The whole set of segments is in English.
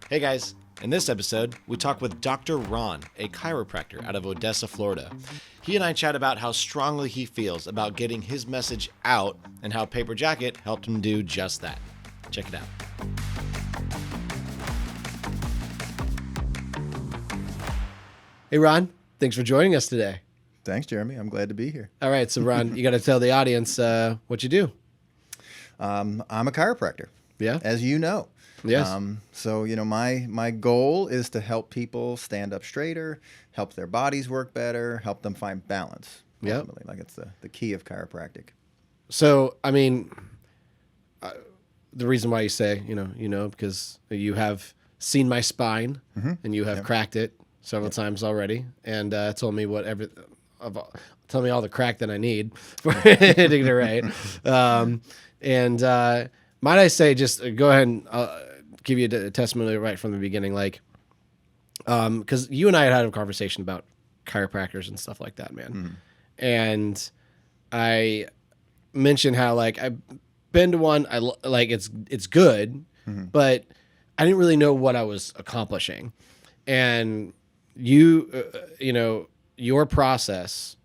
Hey guys, in this episode, we talk with Dr. Ron, a chiropractor out of Odessa, Florida. He and I chat about how strongly he feels about getting his message out and how Paper Jacket helped him do just that. Check it out. Hey Ron, thanks for joining us today. Thanks, Jeremy. I'm glad to be here. All right, so Ron, you got to tell the audience what you do. I'm a chiropractor. Yeah? As you know. Yes. My goal is to help people stand up straighter, help their bodies work better, help them find balance. Yep. Ultimately, like it's the key of chiropractic. So, I mean, the reason why you say, because you have seen my spine and you have cracked it several times already, and told me tell me all the crack that I need for hitting it right. Might I say, just go ahead and give you a testimony right from the beginning, like, because you and I had a conversation about chiropractors and stuff like that, man. Mm-hmm. And I mentioned how, like, I've been to one, it's good, but I didn't really know what I was accomplishing. And your process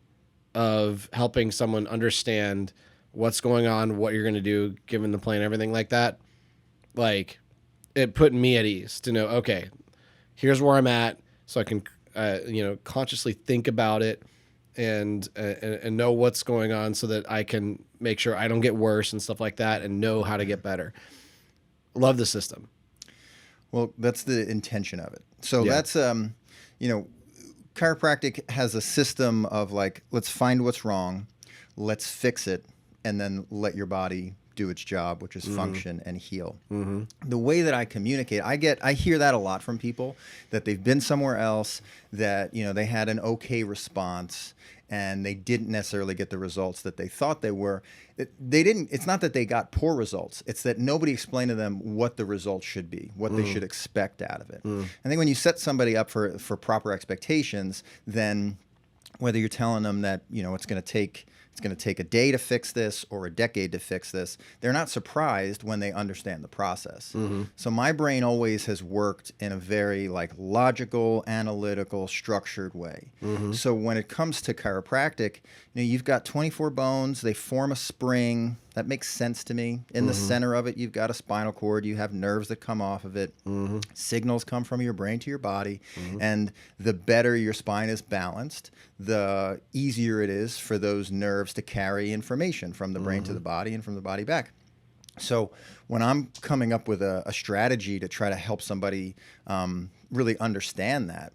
of helping someone understand what's going on, what you're going to do, given the plan, everything like that, like, it put me at ease to know, okay, here's where I'm at, so I can, consciously think about it and know what's going on, so that I can make sure I don't get worse and stuff like that, and know how to get better. Love the system. Well, that's the intention of it. So that's, chiropractic has a system of, like, let's find what's wrong, let's fix it, and then let your body do its job, which is function and heal. The way that I communicate, I hear that a lot from people, that they've been somewhere else, that, they had an okay response and they didn't necessarily get the results that they thought they were. It's not that they got poor results. It's that nobody explained to them what the results should be, what they should expect out of it. I think when you set somebody up for proper expectations, then whether you're telling them that, it's going to take a day to fix this or a decade to fix this, they're not surprised when they understand the process. So my brain always has worked in a very, like, logical, analytical, structured way. So when it comes to chiropractic, you've got 24 bones, they form a spring. That makes sense to me. In the center of it, you've got a spinal cord. You have nerves that come off of it. Signals come from your brain to your body. And the better your spine is balanced, the easier it is for those nerves to carry information from the brain to the body and from the body back. So when I'm coming up with a strategy to try to help somebody really understand that,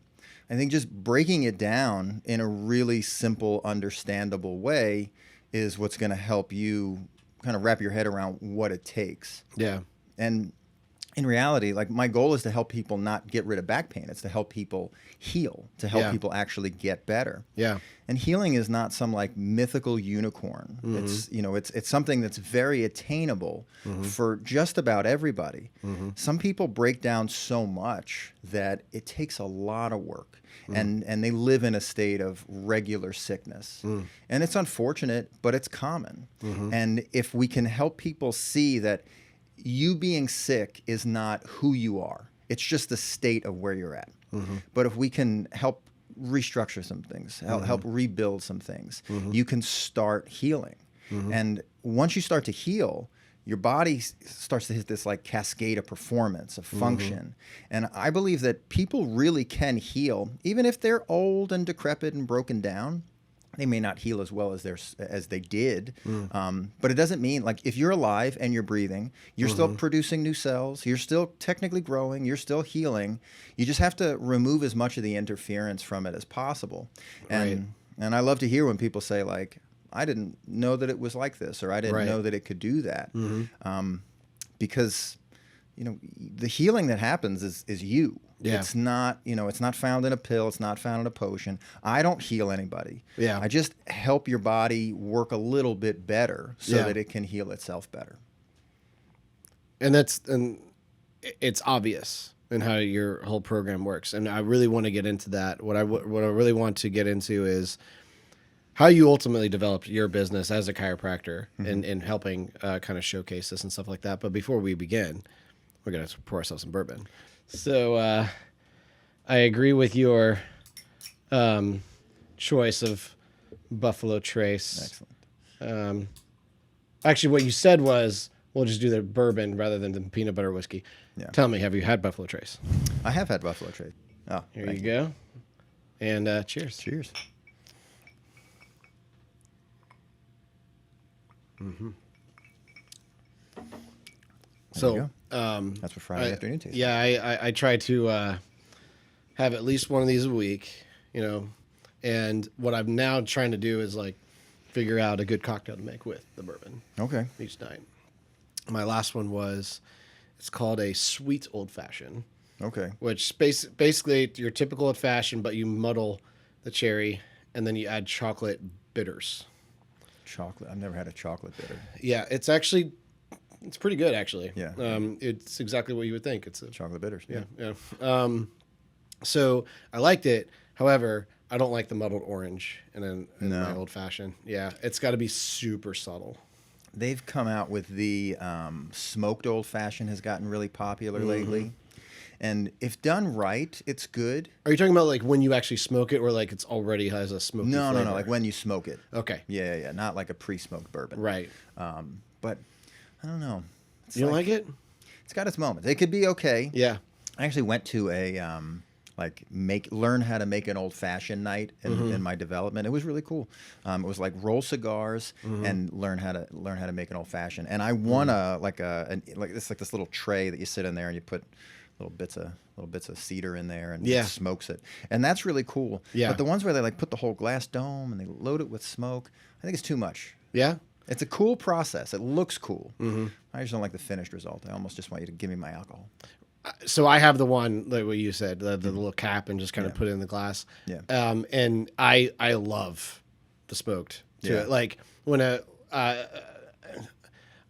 I think just breaking it down in a really simple, understandable way is what's going to help you kind of wrap your head around what it takes. Yeah. And in reality, like, my goal is to help people not get rid of back pain. It's to help people heal, to help people actually get better. Yeah. And healing is not some, like, mythical unicorn. It's something that's very attainable for just about everybody. Some people break down so much that it takes a lot of work. And they live in a state of regular sickness. And it's unfortunate, but it's common. And if we can help people see that you being sick is not who you are, it's just the state of where you're at. But if we can help restructure some things, help rebuild some things, you can start healing. And once you start to heal, your body starts to hit this, like, cascade of performance, of function. And I believe that people really can heal, even if they're old and decrepit and broken down. They may not heal as well as they did, but it doesn't mean, like, if you're alive and you're breathing, you're still producing new cells, you're still technically growing, you're still healing. You just have to remove as much of the interference from it as possible. And I love to hear when people say, like, I didn't know that it was like this, or I didn't know that it could do that, because the healing that happens is you. Yeah. It's not found in a pill. It's not found in a potion. I don't heal anybody. Yeah. I just help your body work a little bit better so that it can heal itself better. And it's obvious in how your whole program works. And I really want to get into that. What I really want to get into is how you ultimately developed your business as a chiropractor and helping kind of showcase this and stuff like that. But before we begin, we're gonna pour ourselves some bourbon. So I agree with your choice of Buffalo Trace. Excellent. Actually, what you said was we'll just do the bourbon rather than the peanut butter whiskey. Yeah. Tell me, have you had Buffalo Trace? I have had Buffalo Trace. Oh, Here you go. And cheers. Cheers. Mm-hmm. There So you go. That's what Friday afternoon tastes. Yeah, I try to have at least one of these a week, you know. And what I'm now trying to do is like figure out a good cocktail to make with the bourbon Okay. each night. My last one was, it's called a sweet old fashioned, Okay. which basically your typical old fashioned, but you muddle the cherry and then you add chocolate bitters. Chocolate. I've never had a chocolate bitter. Yeah, it's pretty good actually. Yeah. It's exactly what you would think. It's a Chocolate bitters. yeah. So I liked it. However, I don't like the muddled orange in my old fashioned. Yeah, it's got to be super subtle. They've come out with the smoked old fashioned has gotten really popular lately. And if done right, it's good. Are you talking about like when you actually smoke it, or like it's already has a smoky flavor? No. Like when you smoke it. Okay. Yeah. Not like a pre-smoked bourbon. Right. But I don't know. You don't like it? It's got its moments. It could be okay. Yeah. I actually went to a learn how to make an old fashioned night in my development. It was really cool. It was like roll cigars and learn how to make an old fashioned. And I won this little tray that you sit in there and you put little bits of cedar in there and it smokes it. And that's really cool. Yeah. But the ones where they like put the whole glass dome and they load it with smoke, I think it's too much. Yeah. It's a cool process. It looks cool. I just don't like the finished result. I almost just want you to give me my alcohol. So I have the one like what you said, the little cap, and just kind of put it in the glass. Yeah. And I love the smoked to it. Like when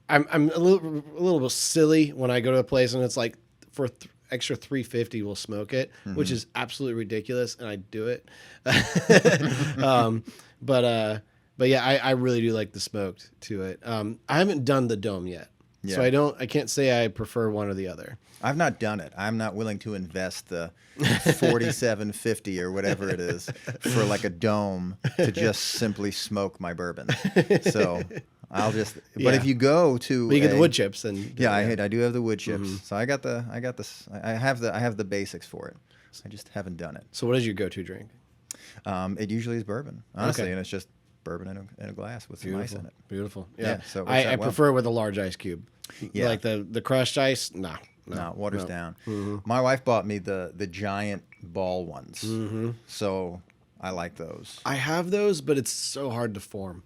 I'm a little bit silly when I go to a place and it's like for extra $3.50 we'll smoke it, which is absolutely ridiculous, and I do it. But yeah, I really do like the smoked to it. I haven't done the dome yet. Yeah. So I can't say I prefer one or the other. I've not done it. I'm not willing to invest the $47.50 or whatever it is for like a dome to just simply smoke my bourbon. So I'll just. But if you go to, you get the wood chips, and I do have the wood chips. So I have the basics for it. I just haven't done it. So what is your go-to drink? It usually is bourbon, honestly, and it's just bourbon in a glass with some ice in it. Beautiful. Yeah. So I prefer it with a large ice cube. Yeah. Like the crushed ice. No, waters down. My wife bought me the giant ball ones. So I like those. I have those, but it's so hard to form.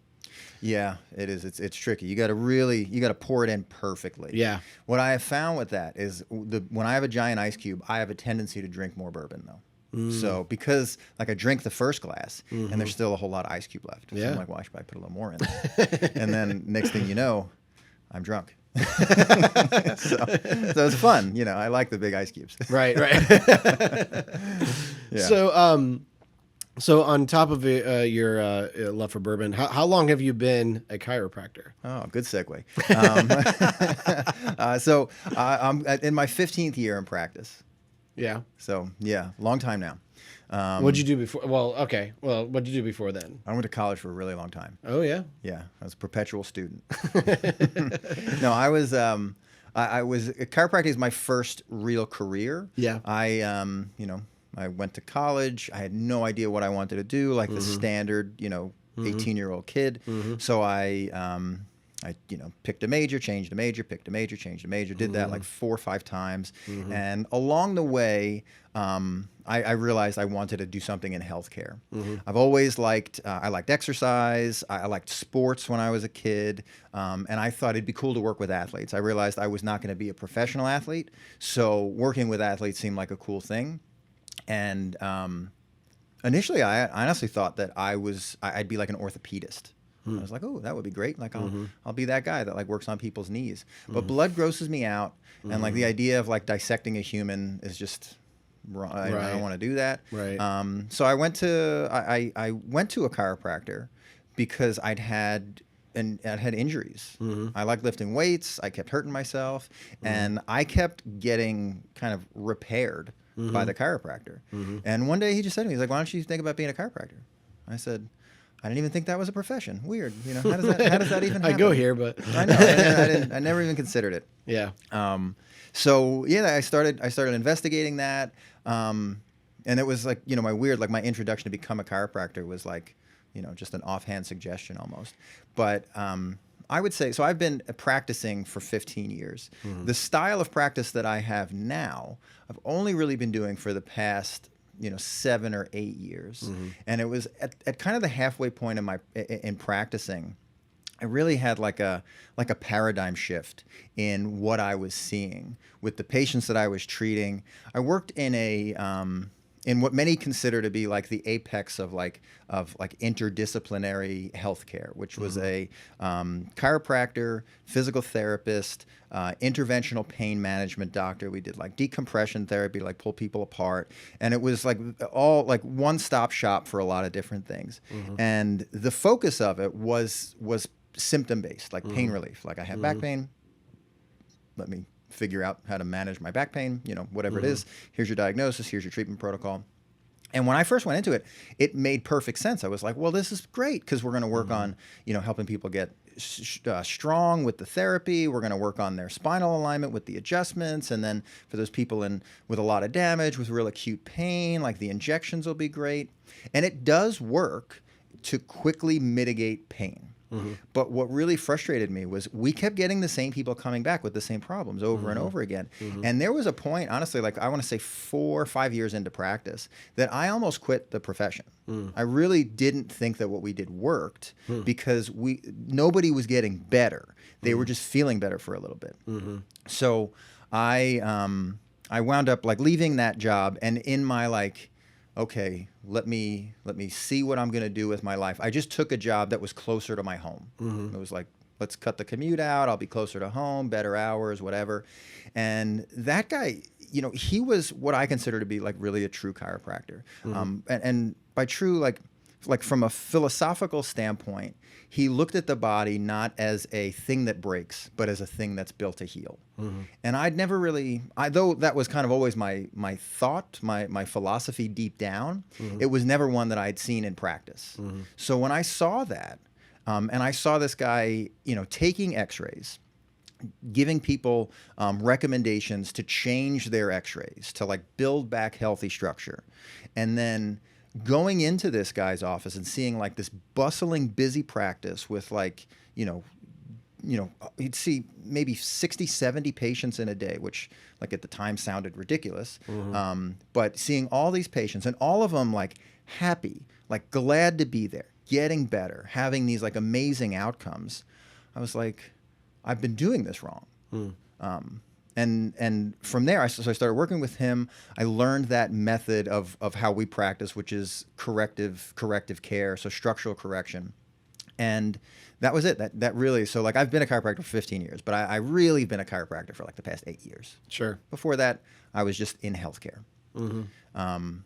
Yeah, it is. It's tricky. You got to pour it in perfectly. Yeah. What I have found with that is when I have a giant ice cube, I have a tendency to drink more bourbon though. So because like I drink the first glass and there's still a whole lot of ice cube left. So I'm like, well, I should probably put a little more in there. And then next thing you know, I'm drunk. so it's fun. You know, I like the big ice cubes. Right. Yeah. So on top of your love for bourbon, how long have you been a chiropractor? Oh, good segue. I'm in my 15th year in practice. Yeah. So yeah, long time now. What'd you do before? Well, okay. Well, what'd you do before then? I went to college for a really long time. Oh yeah. Yeah, I was a perpetual student. No, I was chiropractic is my first real career. Yeah. I went to college. I had no idea what I wanted to do, like the standard, 18-year-old kid. So I picked a major, changed a major, picked a major, changed a major, did that like 4 or 5 times. And along the way, I realized I wanted to do something in healthcare. I've always I liked exercise. I liked sports when I was a kid. And I thought it'd be cool to work with athletes. I realized I was not going to be a professional athlete. So working with athletes seemed like a cool thing. And initially, I honestly thought that I'd be like an orthopedist. I was like, oh, that would be great. Like, I'll be that guy that like works on people's knees. But blood grosses me out, and like the idea of like dissecting a human is just wrong. I don't want to do that. Right. So I went to a chiropractor because I'd had and I had injuries. Mm-hmm. I liked lifting weights. I kept hurting myself, and I kept getting kind of repaired by the chiropractor. And one day he just said to me, he's like, "Why don't you think about being a chiropractor?" I said, "I didn't even think that was a profession. Weird. You know, how does that even happen?" I go here, but I know. I never even considered it. yeah. So yeah, I started investigating that. And it was like, you know, my introduction to become a chiropractor was like, you know, just an offhand suggestion almost. But I would say, so I've been practicing for 15 years. The style of practice that I have now, I've only really been doing for the past, you know, 7 or 8 years. And it was at kind of the halfway point in practicing, I really had like a paradigm shift in what I was seeing with the patients that I was treating. I worked in in what many consider to be like the apex of interdisciplinary healthcare, which was a chiropractor, physical therapist, interventional pain management doctor. We did like decompression therapy, like pull people apart, and it was like all like one-stop shop for a lot of different things. And the focus of it was symptom-based, like pain relief. Like I have back pain. Let me figure out how to manage my back pain, you know, whatever it is. Here's your diagnosis, here's your treatment protocol. And when I first went into it, it made perfect sense. I was like, well, this is great because we're going to work on, you know, helping people get strong with the therapy. We're going to work on their spinal alignment with the adjustments. And then for those people with a lot of damage, with real acute pain, like the injections will be great. And it does work to quickly mitigate pain. But what really frustrated me was we kept getting the same people coming back with the same problems over and over again. And there was a point, honestly, like I want to say 4 or 5 years into practice, that I almost quit the profession. I really didn't think that what we did worked because nobody was getting better. They were just feeling better for a little bit. So I wound up like leaving that job, and in my like, okay, let me see what I'm going to do with my life. I just took a job that was closer to my home. It was like, let's cut the commute out. I'll be closer to home, better hours, whatever. And that guy, you know, he was what I consider to be like really a true chiropractor. And by true, like from a philosophical standpoint, he looked at the body not as a thing that breaks, but as a thing that's built to heal. And I'd never really, though that was kind of always my thought, my philosophy deep down, it was never one that I'd seen in practice. So when I saw that, and I saw this guy, you know, taking x-rays, giving people recommendations to change their x-rays, to like build back healthy structure, and then going into this guy's office and seeing like this bustling, busy practice with like, you know, you'd see maybe 60, 70 patients in a day, which like at the time sounded ridiculous. But seeing all these patients and all of them like happy, like glad to be there, getting better, having these like amazing outcomes, I was like, I've been doing this wrong. And from there, so I started working with him. I learned that method of how we practice, which is corrective care, so structural correction. And that was it. That really, so like I've been a chiropractor for 15 years, but I really been a chiropractor for like the past 8 years. Sure. Before that, I was just in healthcare. And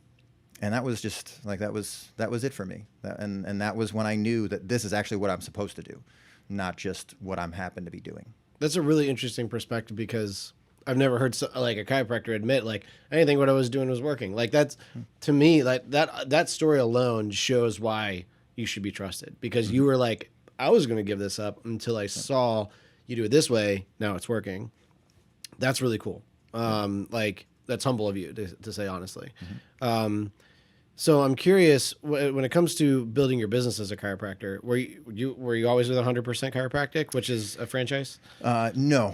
that was just like, that was it for me. And that was when I knew that this is actually what I'm supposed to do, not just what I'm happen to be doing. That's a really interesting perspective because I've never heard like a chiropractor admit like anything what I was doing was working. Like that's, to me, like that story alone shows why you should be trusted, because you were like, I was going to give this up until I saw you do it this way. Now it's working. That's really cool. Like that's humble of you to say, honestly. So I'm curious, when it comes to building your business as a chiropractor, were you always with 100% Chiropractic, which is a franchise? No.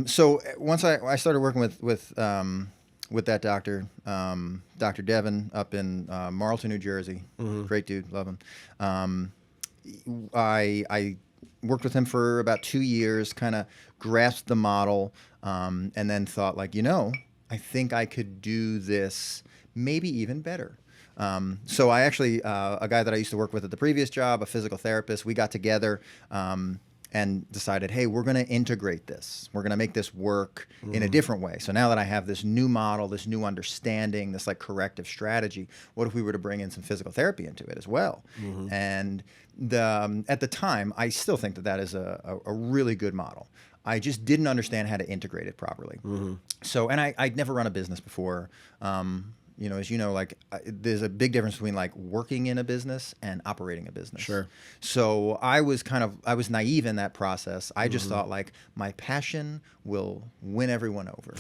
So once I started working with that doctor, Dr. Devin up in Marlton, New Jersey, great dude, love him. I worked with him for about 2 years, kind of grasped the model, and then thought like, I think I could do this maybe even better. So I actually, a guy that I used to work with at the previous job, a physical therapist, we got together, and and decided, hey, we're going to integrate this. We're going to make this work in a different way. So now that I have this new model, this new understanding, this like corrective strategy, what if we were to bring in some physical therapy into it as well? And at the time, I still think that that is a really good model. I just didn't understand how to integrate it properly. So, and I'd never run a business before. You know, as you know, like there's a big difference between like working in a business and operating a business. Sure. So I was naive in that process. I just thought like my passion will win everyone over.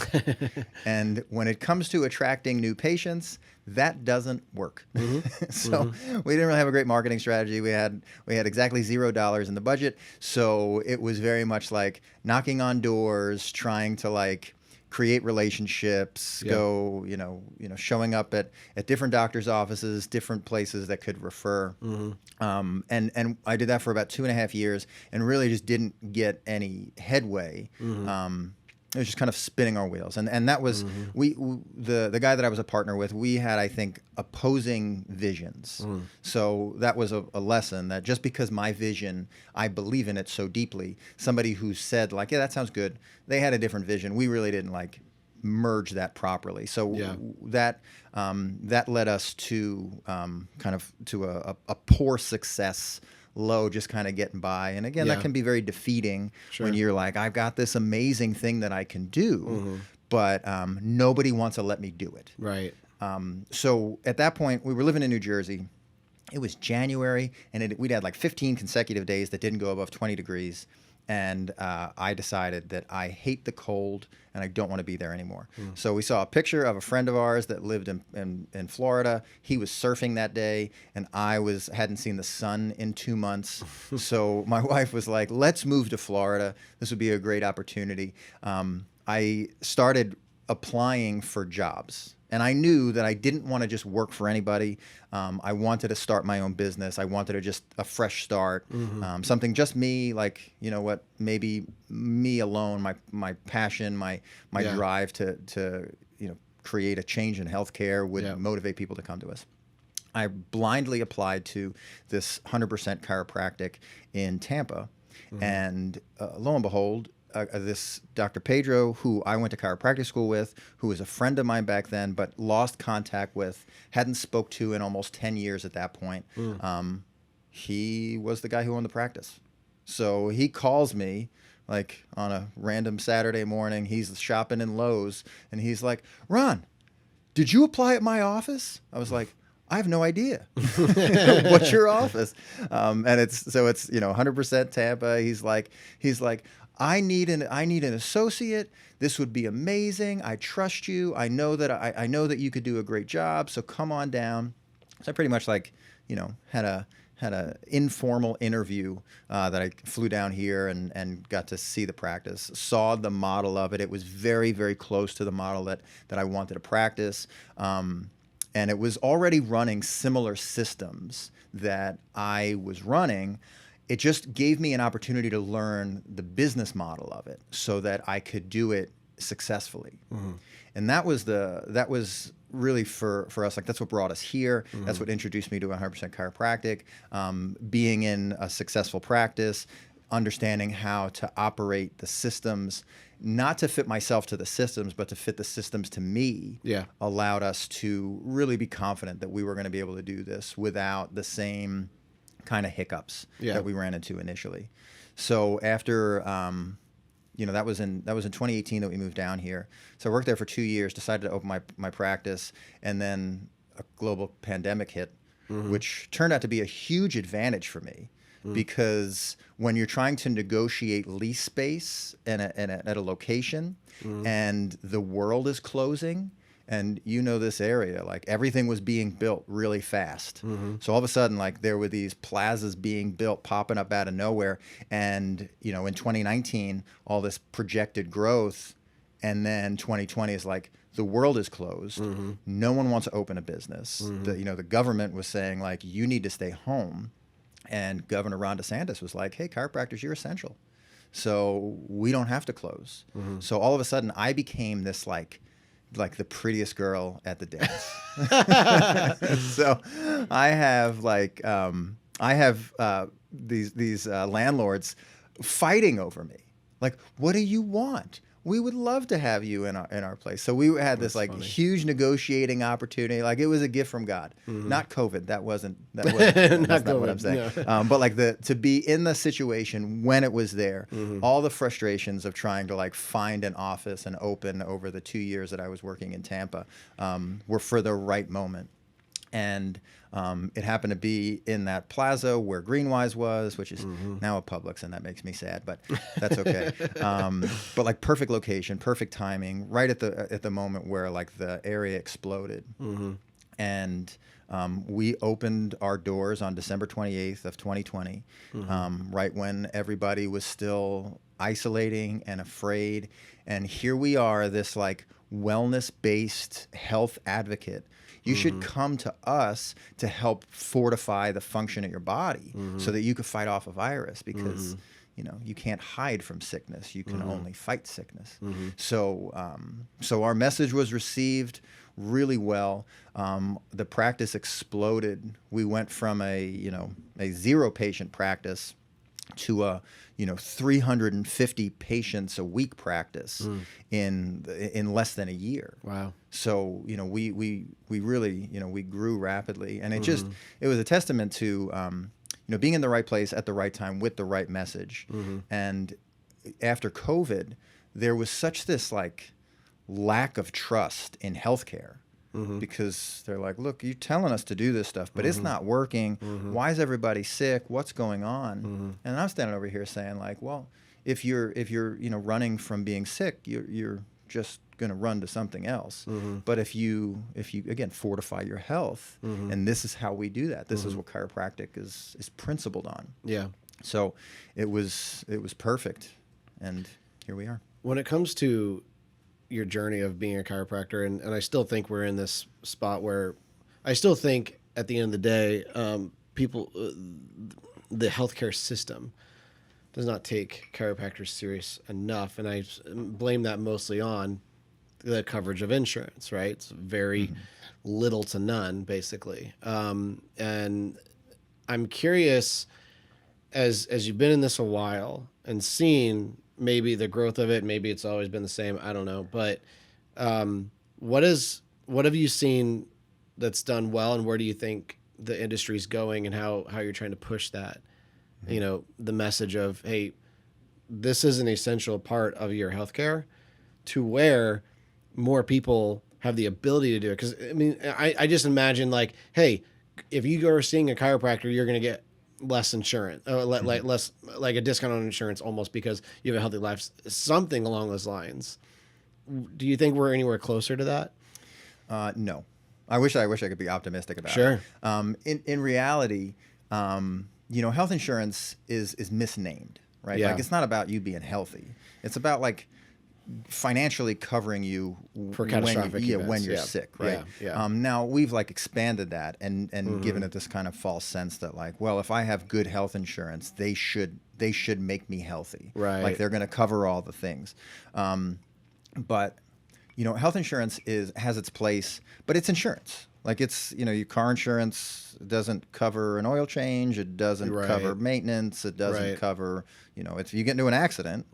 And when it comes to attracting new patients, that doesn't work. So we didn't really have a great marketing strategy. We had exactly $0 in the budget. So it was very much like knocking on doors, trying to like create relationships, go, showing up at different doctors' offices, different places that could refer. And I did that for about 2.5 years and really just didn't get any headway. It was just kind of spinning our wheels. And that was, the guy that I was a partner with, we had, I think, opposing visions. So that was a lesson that just because my vision, I believe in it so deeply, somebody who said like, yeah, that sounds good, they had a different vision. We really didn't like merge that properly. So that led us to kind of to a poor success low, just kind of getting by. And again, that can be very defeating when you're like, I've got this amazing thing that I can do, but nobody wants to let me do it. Right. So at that point, we were living in New Jersey. It was January, and we'd had like 15 consecutive days that didn't go above 20 degrees. And I decided that I hate the cold and I don't want to be there anymore. So we saw a picture of a friend of ours that lived in Florida. He was surfing that day, and I hadn't seen the sun in 2 months. So my wife was like, let's move to Florida. This would be a great opportunity. I started applying for jobs. And I knew that I didn't want to just work for anybody. I wanted to start my own business. I wanted to just a fresh start, something just me, like, you know what, maybe me alone, my passion, my drive to create a change in healthcare would motivate people to come to us. I blindly applied to this 100% chiropractic in Tampa, and lo and behold, this Dr. Pedro, who I went to chiropractic school with, who was a friend of mine back then, but lost contact with, hadn't spoke to in almost 10 years at that point. He was the guy who owned the practice. So he calls me like on a random Saturday morning. He's shopping in Lowe's, and he's like, Ron, did you apply at my office? I was like, I have no idea. What's your office? And it's 100% Tampa. He's like, I need an associate. This would be amazing. I trust you. I know that you could do a great job. So come on down. So I pretty much had a informal interview that I flew down here and got to see the practice, saw the model of it. It was very, very close to the model that I wanted to practice. And it was already running similar systems that I was running. It just gave me an opportunity to learn the business model of it so that I could do it successfully. And that was really for us, like that's what brought us here. That's what introduced me to 100% chiropractic, being in a successful practice, understanding how to operate the systems, not to fit myself to the systems, but to fit the systems to me, allowed us to really be confident that we were going to be able to do this without the same kind of hiccups that we ran into initially. So after, that was in 2018 that we moved down here. So I worked there for 2 years, decided to open my practice, and then a global pandemic hit, which turned out to be a huge advantage for me. Because when you're trying to negotiate lease space at a location and the world is closing, and this area, like everything was being built really fast. So all of a sudden, like there were these plazas being built, popping up out of nowhere. And, in 2019, all this projected growth. And then 2020 is like, the world is closed. No one wants to open a business. The government was saying like, you need to stay home. And Governor Ron DeSantis was like, hey, chiropractors, you're essential. So we don't have to close. So all of a sudden I became this like the prettiest girl at the dance. So I have these landlords fighting over me. Like, what do you want? We would love to have you in our place. So we had this like huge negotiating opportunity. Like it was a gift from God, not COVID. That's not what I'm saying. No. But like to be in the situation when it was there, all the frustrations of trying to like find an office and open over the 2 years that I was working in Tampa were for the right moment. And it happened to be in that plaza where Greenwise was, which is now a Publix, and that makes me sad, but that's okay. But like perfect location, perfect timing, right at the moment where like the area exploded. And we opened our doors on December 28th of 2020, right when everybody was still isolating and afraid. And here we are, this like wellness-based health advocate. You should come to us to help fortify the function of your body so that you could fight off a virus, because you can't hide from sickness. You can only fight sickness. So our message was received really well. The practice exploded. We went from a 0 patient practice to a 350 patients a week practice in less than a year. Wow. So we really we grew rapidly, and it was a testament to being in the right place at the right time with the right message. And after COVID, there was such this like lack of trust in healthcare. Because they're like, look, you're telling us to do this stuff, but it's not working. Why is everybody sick? What's going on? And I'm standing over here saying like, well, if you're running from being sick, you're just going to run to something else. But if you again fortify your health, and this is how we do that. This is what chiropractic is principled on. Yeah. So it was perfect, and here we are. When it comes to your journey of being a chiropractor, and I still think we're in this spot where I still think at the end of the day, people, the healthcare system does not take chiropractors serious enough. And I blame that mostly on the coverage of insurance, right? It's very little to none, basically. And I'm curious, as you've been in this a while and seen maybe the growth of it, maybe it's always been the same, I don't know. But what have you seen that's done well, and where do you think the industry's going, and how you're trying to push that? The message of, hey, this is an essential part of your healthcare, to where more people have the ability to do it. Because I mean, I just imagine like, hey, if you go seeing a chiropractor, you're going to get less insurance, less like a discount on insurance, almost because you have a healthy life, something along those lines. Do you think we're anywhere closer to that? No, I wish I could be optimistic about Sure. it. In reality, health insurance is misnamed, right? Yeah. Like it's not about you being healthy. It's about like financially covering you For catastrophic events. when you're sick, right? Yeah. Now we've like expanded that and given it this kind of false sense that like, well, if I have good health insurance, they should make me healthy, Right? Like they're going to cover all the things. But health insurance has its place, but it's insurance. Like it's, your car insurance doesn't cover an oil change. It doesn't cover maintenance. It doesn't cover, if you get into an accident,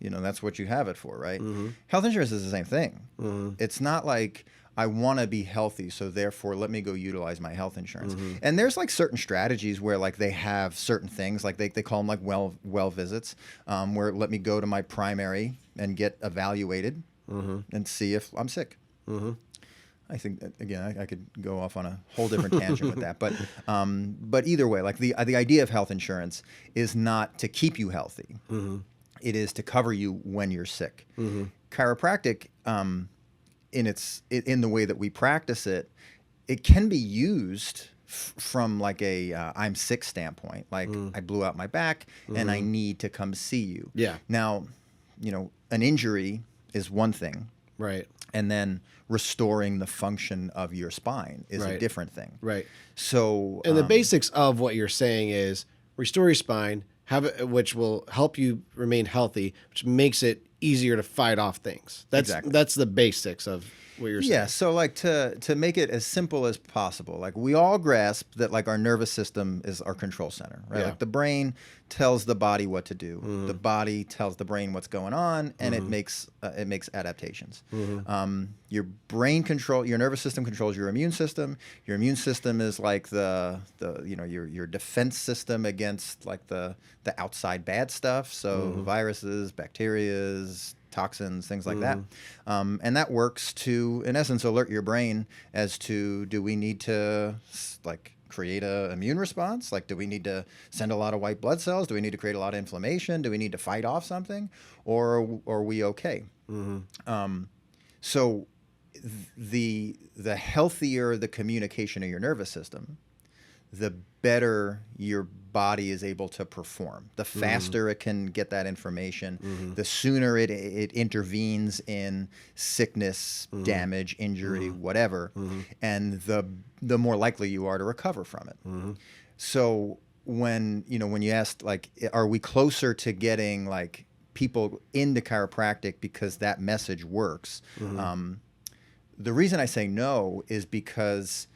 that's what you have it for, right? Health insurance is the same thing. It's not like I want to be healthy, so therefore let me go utilize my health insurance. And there's like certain strategies where like they have certain things, like they call them like well visits, where let me go to my primary and get evaluated and see if I'm sick. I think that, again, I could go off on a whole different tangent with that, but either way, like the idea of health insurance is not to keep you healthy; it is to cover you when you're sick. Chiropractic, in the way that we practice it, it can be used from like a I'm sick standpoint, like I blew out my back and I need to come see you. Yeah. Now, an injury is one thing, Right. and then restoring the function of your spine is a Right. different thing. Right. So, And the basics of what you're saying is restore your spine, have it, which will help you remain healthy, which makes it easier to fight off things. That's Exactly. that's the basics of what you're Yeah, saying. so like to make it as simple as possible, like we all grasp that like our nervous system is our control center, right? Yeah. Like the brain tells the body what to do, Mm-hmm. the body tells the brain what's going on, and it makes adaptations. Your brain your nervous system controls your immune system. Your immune system is like the your defense system against like the outside bad stuff, so viruses, bacterias, toxins, things like that. And that works to, in essence, alert your brain as to, do we need to like create a immune response? Like, do we need to send a lot of white blood cells? Do we need to create a lot of inflammation? Do we need to fight off something? Or are we okay? So the healthier the communication of your nervous system, the better your body is able to perform. The faster it can get that information, the sooner it intervenes in sickness, damage, injury, whatever, and the more likely you are to recover from it. So when you asked, like, are we closer to getting like people into chiropractic because that message works? The reason I say no is because,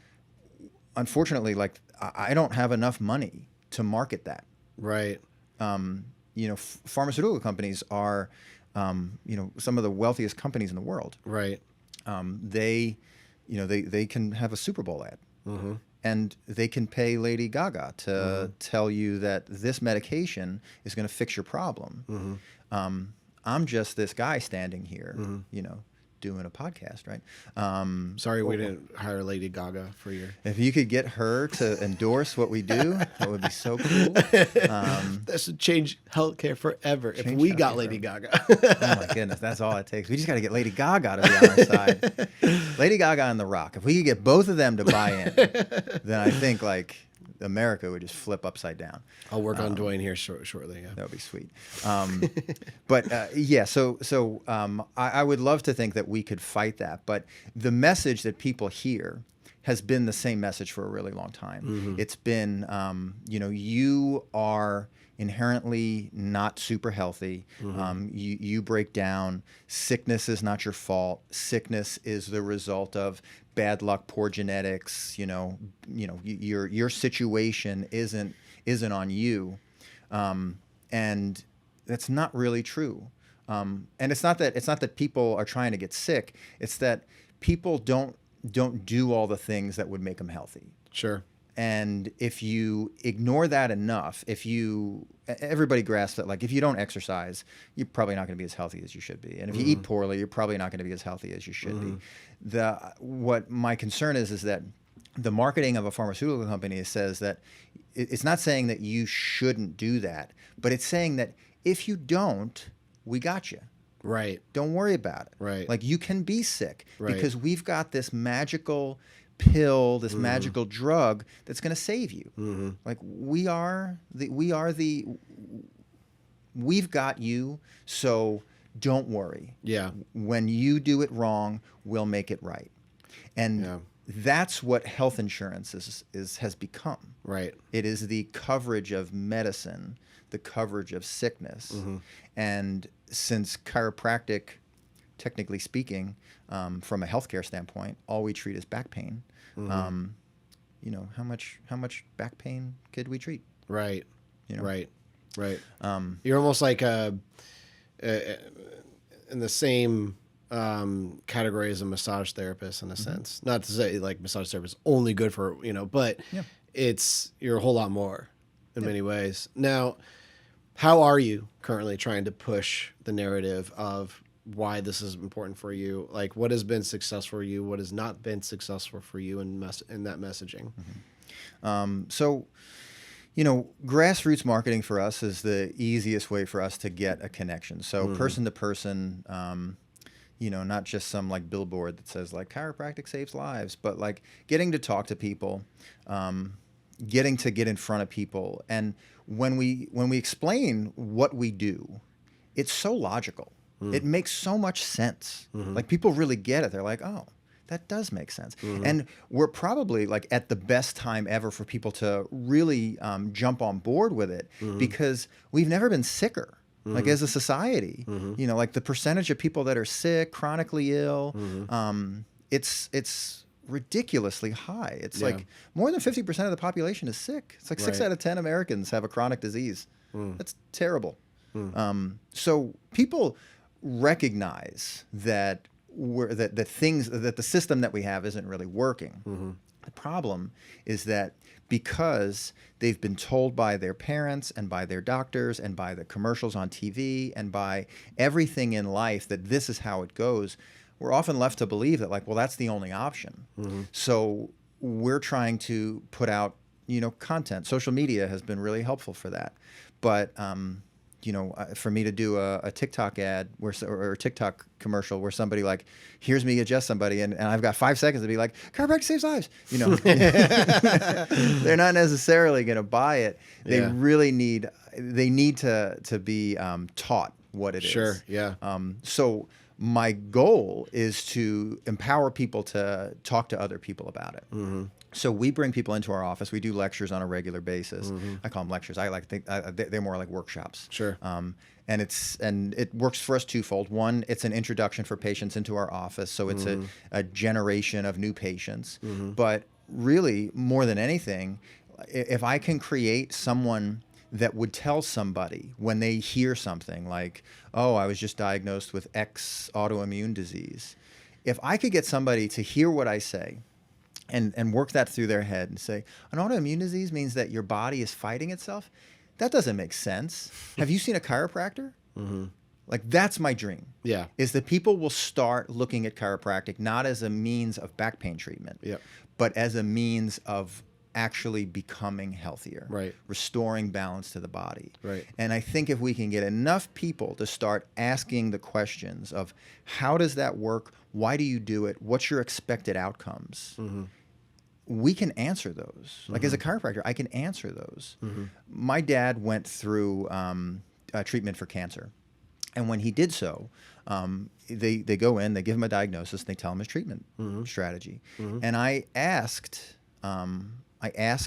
unfortunately, like, I don't have enough money to market that. Right. Pharmaceutical companies are, some of the wealthiest companies in the world. Right. They can have a Super Bowl ad, and they can pay Lady Gaga to tell you that this medication is going to fix your problem. I'm just this guy standing here, doing a podcast, right? Sorry, we didn't hire Lady Gaga for your. If you could get her to endorse what we do, that would be so cool. This would change healthcare forever if we got Lady Gaga. Oh my goodness, that's all it takes. We just got to get Lady Gaga to be on our side. Lady Gaga and The Rock. If we could get both of them to buy in, then I think like America would just flip upside down. I'll work on Dwayne here shortly. Yeah. That would be sweet. But yeah, so I would love to think that we could fight that. But the message that people hear has been the same message for a really long time. It's been, you are inherently not super healthy. You break down. Sickness is not your fault. Sickness is the result of bad luck, poor genetics. Your situation isn't on you, and that's not really true. And it's not that people are trying to get sick. It's that people don't do all the things that would make them healthy. Sure. And if you ignore that enough, everybody grasps that, like, if you don't exercise, you're probably not going to be as healthy as you should be. And if you eat poorly, you're probably not going to be as healthy as you should be. What my concern is that the marketing of a pharmaceutical company says that it's not saying that you shouldn't do that, but it's saying that if you don't, we got you. Right. Don't worry about it. Right. Like, you can be sick Right. because we've got this magical pill, this magical drug that's going to save you. Like, we've got you, so don't worry. Yeah. When you do it wrong, we'll make it right. And that's what health insurance has become. Right. It is the coverage of medicine, the coverage of sickness. And since chiropractic, technically speaking, from a healthcare standpoint, all we treat is back pain. How much back pain could we treat? Right. Right. Right. You're almost like in the same category as a massage therapist in a sense. Not to say like massage therapist is only good for, but you're a whole lot more in many ways. Now, how are you currently trying to push the narrative of why this is important for you? Like, what has been successful for you? What has not been successful for you in that messaging? So, grassroots marketing for us is the easiest way for us to get a connection. So person to person, not just some like billboard that says like chiropractic saves lives, but like getting to talk to people, getting to get in front of people. And when we explain what we do, it's so logical. It makes so much sense. Like, people really get it. They're like, oh, that does make sense. And we're probably like at the best time ever for people to really jump on board with it, because we've never been sicker. Like, as a society, like the percentage of people that are sick, chronically ill, it's ridiculously high. It's Yeah. like more than 50% of the population is sick. It's like 6 Right. out of 10 Americans have a chronic disease. Mm. That's terrible. So people recognize that that the system that we have isn't really working. Mm-hmm. The problem is that because they've been told by their parents and by their doctors and by the commercials on TV and by everything in life that this is how it goes, we're often left to believe that, like, well, that's the only option. Mm-hmm. So we're trying to put out, content. Social media has been really helpful for that. But, for me to do a TikTok ad or a TikTok commercial where somebody like hears me adjust somebody and I've got 5 seconds to be like, chiropractic saves lives, they're not necessarily going to buy it. They really need to be taught what it is. Sure. Yeah. So my goal is to empower people to talk to other people about it. Mm-hmm. So we bring people into our office. We do lectures on a regular basis. Mm-hmm. I call them lectures. I like to think they're more like workshops. Sure. And it works for us twofold. One, it's an introduction for patients into our office. So it's a generation of new patients. Mm-hmm. But really, more than anything, if I can create someone that would tell somebody when they hear something like, oh, I was just diagnosed with X autoimmune disease. If I could get somebody to hear what I say and work that through their head and say, an autoimmune disease means that your body is fighting itself? That doesn't make sense. Have you seen a chiropractor? Mm-hmm. Like, that's my dream. Yeah. Is that people will start looking at chiropractic not as a means of back pain treatment, Yep. but as a means of actually becoming healthier, Right. restoring balance to the body. Right. And I think if we can get enough people to start asking the questions of how does that work? Why do you do it? What's your expected outcomes? Mm-hmm. We can answer those. Like, as a chiropractor, I can answer those. Mm-hmm. My dad went through treatment for cancer. And when he did so, they go in, they give him a diagnosis, and they tell him his treatment strategy. Mm-hmm. And I asked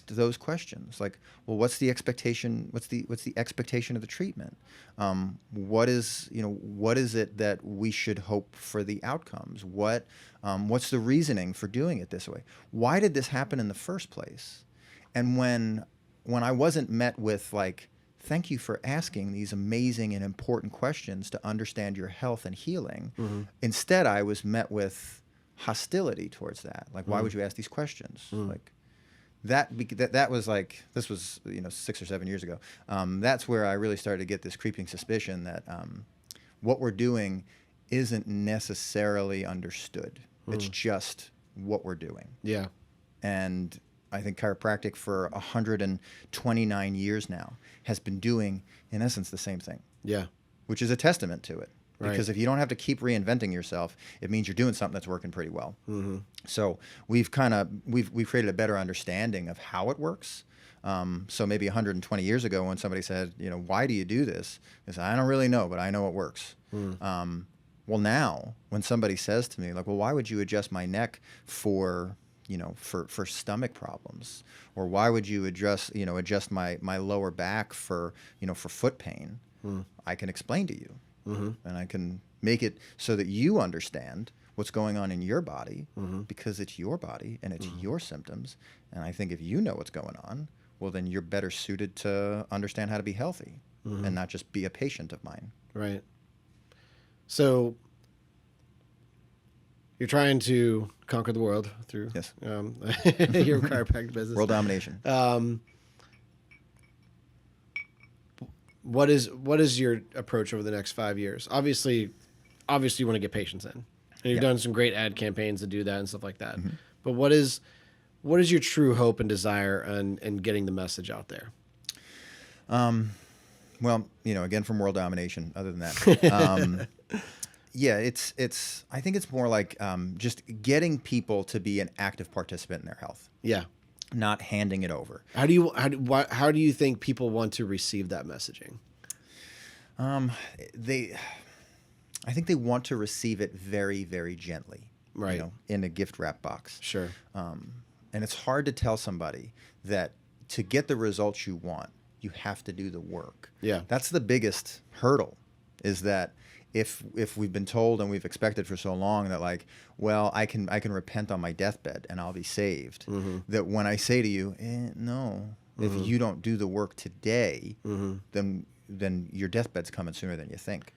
those questions, like, well, what's the expectation? What's the expectation of the treatment? What is it that we should hope for the outcomes? What's the reasoning for doing it this way? Why did this happen in the first place? And when I wasn't met with, like, thank you for asking these amazing and important questions to understand your health and healing, instead I was met with hostility towards that. Like, why would you ask these questions? Like, that was like, this was 6 or 7 years ago. That's where I really started to get this creeping suspicion that what we're doing isn't necessarily understood. It's just what we're doing. Yeah. And I think chiropractic for 129 years now has been doing, in essence, the same thing. Yeah. Which is a testament to it. Right. Because if you don't have to keep reinventing yourself, it means you're doing something that's working pretty well. Mm-hmm. So we've created a better understanding of how it works. So maybe 120 years ago, when somebody said, why do you do this? I said, I don't really know, but I know it works. Well, now when somebody says to me, like, well, why would you adjust my neck for stomach problems, or why would you adjust my lower back for foot pain? I can explain to you. And I can make it so that you understand what's going on in your body, because it's your body and it's your symptoms. And I think if you know what's going on, well, then you're better suited to understand how to be healthy and not just be a patient of mine. Right. So you're trying to conquer the world through Yes. your chiropractic business. World domination. What is your approach over the next 5 years? Obviously you want to get patients in, and you've done some great ad campaigns to do that and stuff like that. But what is your true hope and desire in getting the message out there? Well, again, from world domination, other than that, yeah, I think it's more like just getting people to be an active participant in their health. Yeah. Not handing it over. How do you think people want to receive that messaging? I think they want to receive it very, very gently. Right. In a gift wrap box. Sure. And it's hard to tell somebody that to get the results you want, you have to do the work. Yeah. That's the biggest hurdle, is that if we've been told and we've expected for so long that like, well, I can repent on my deathbed and I'll be saved, that when I say to you, no, if you don't do the work today, then your deathbed's coming sooner than you think.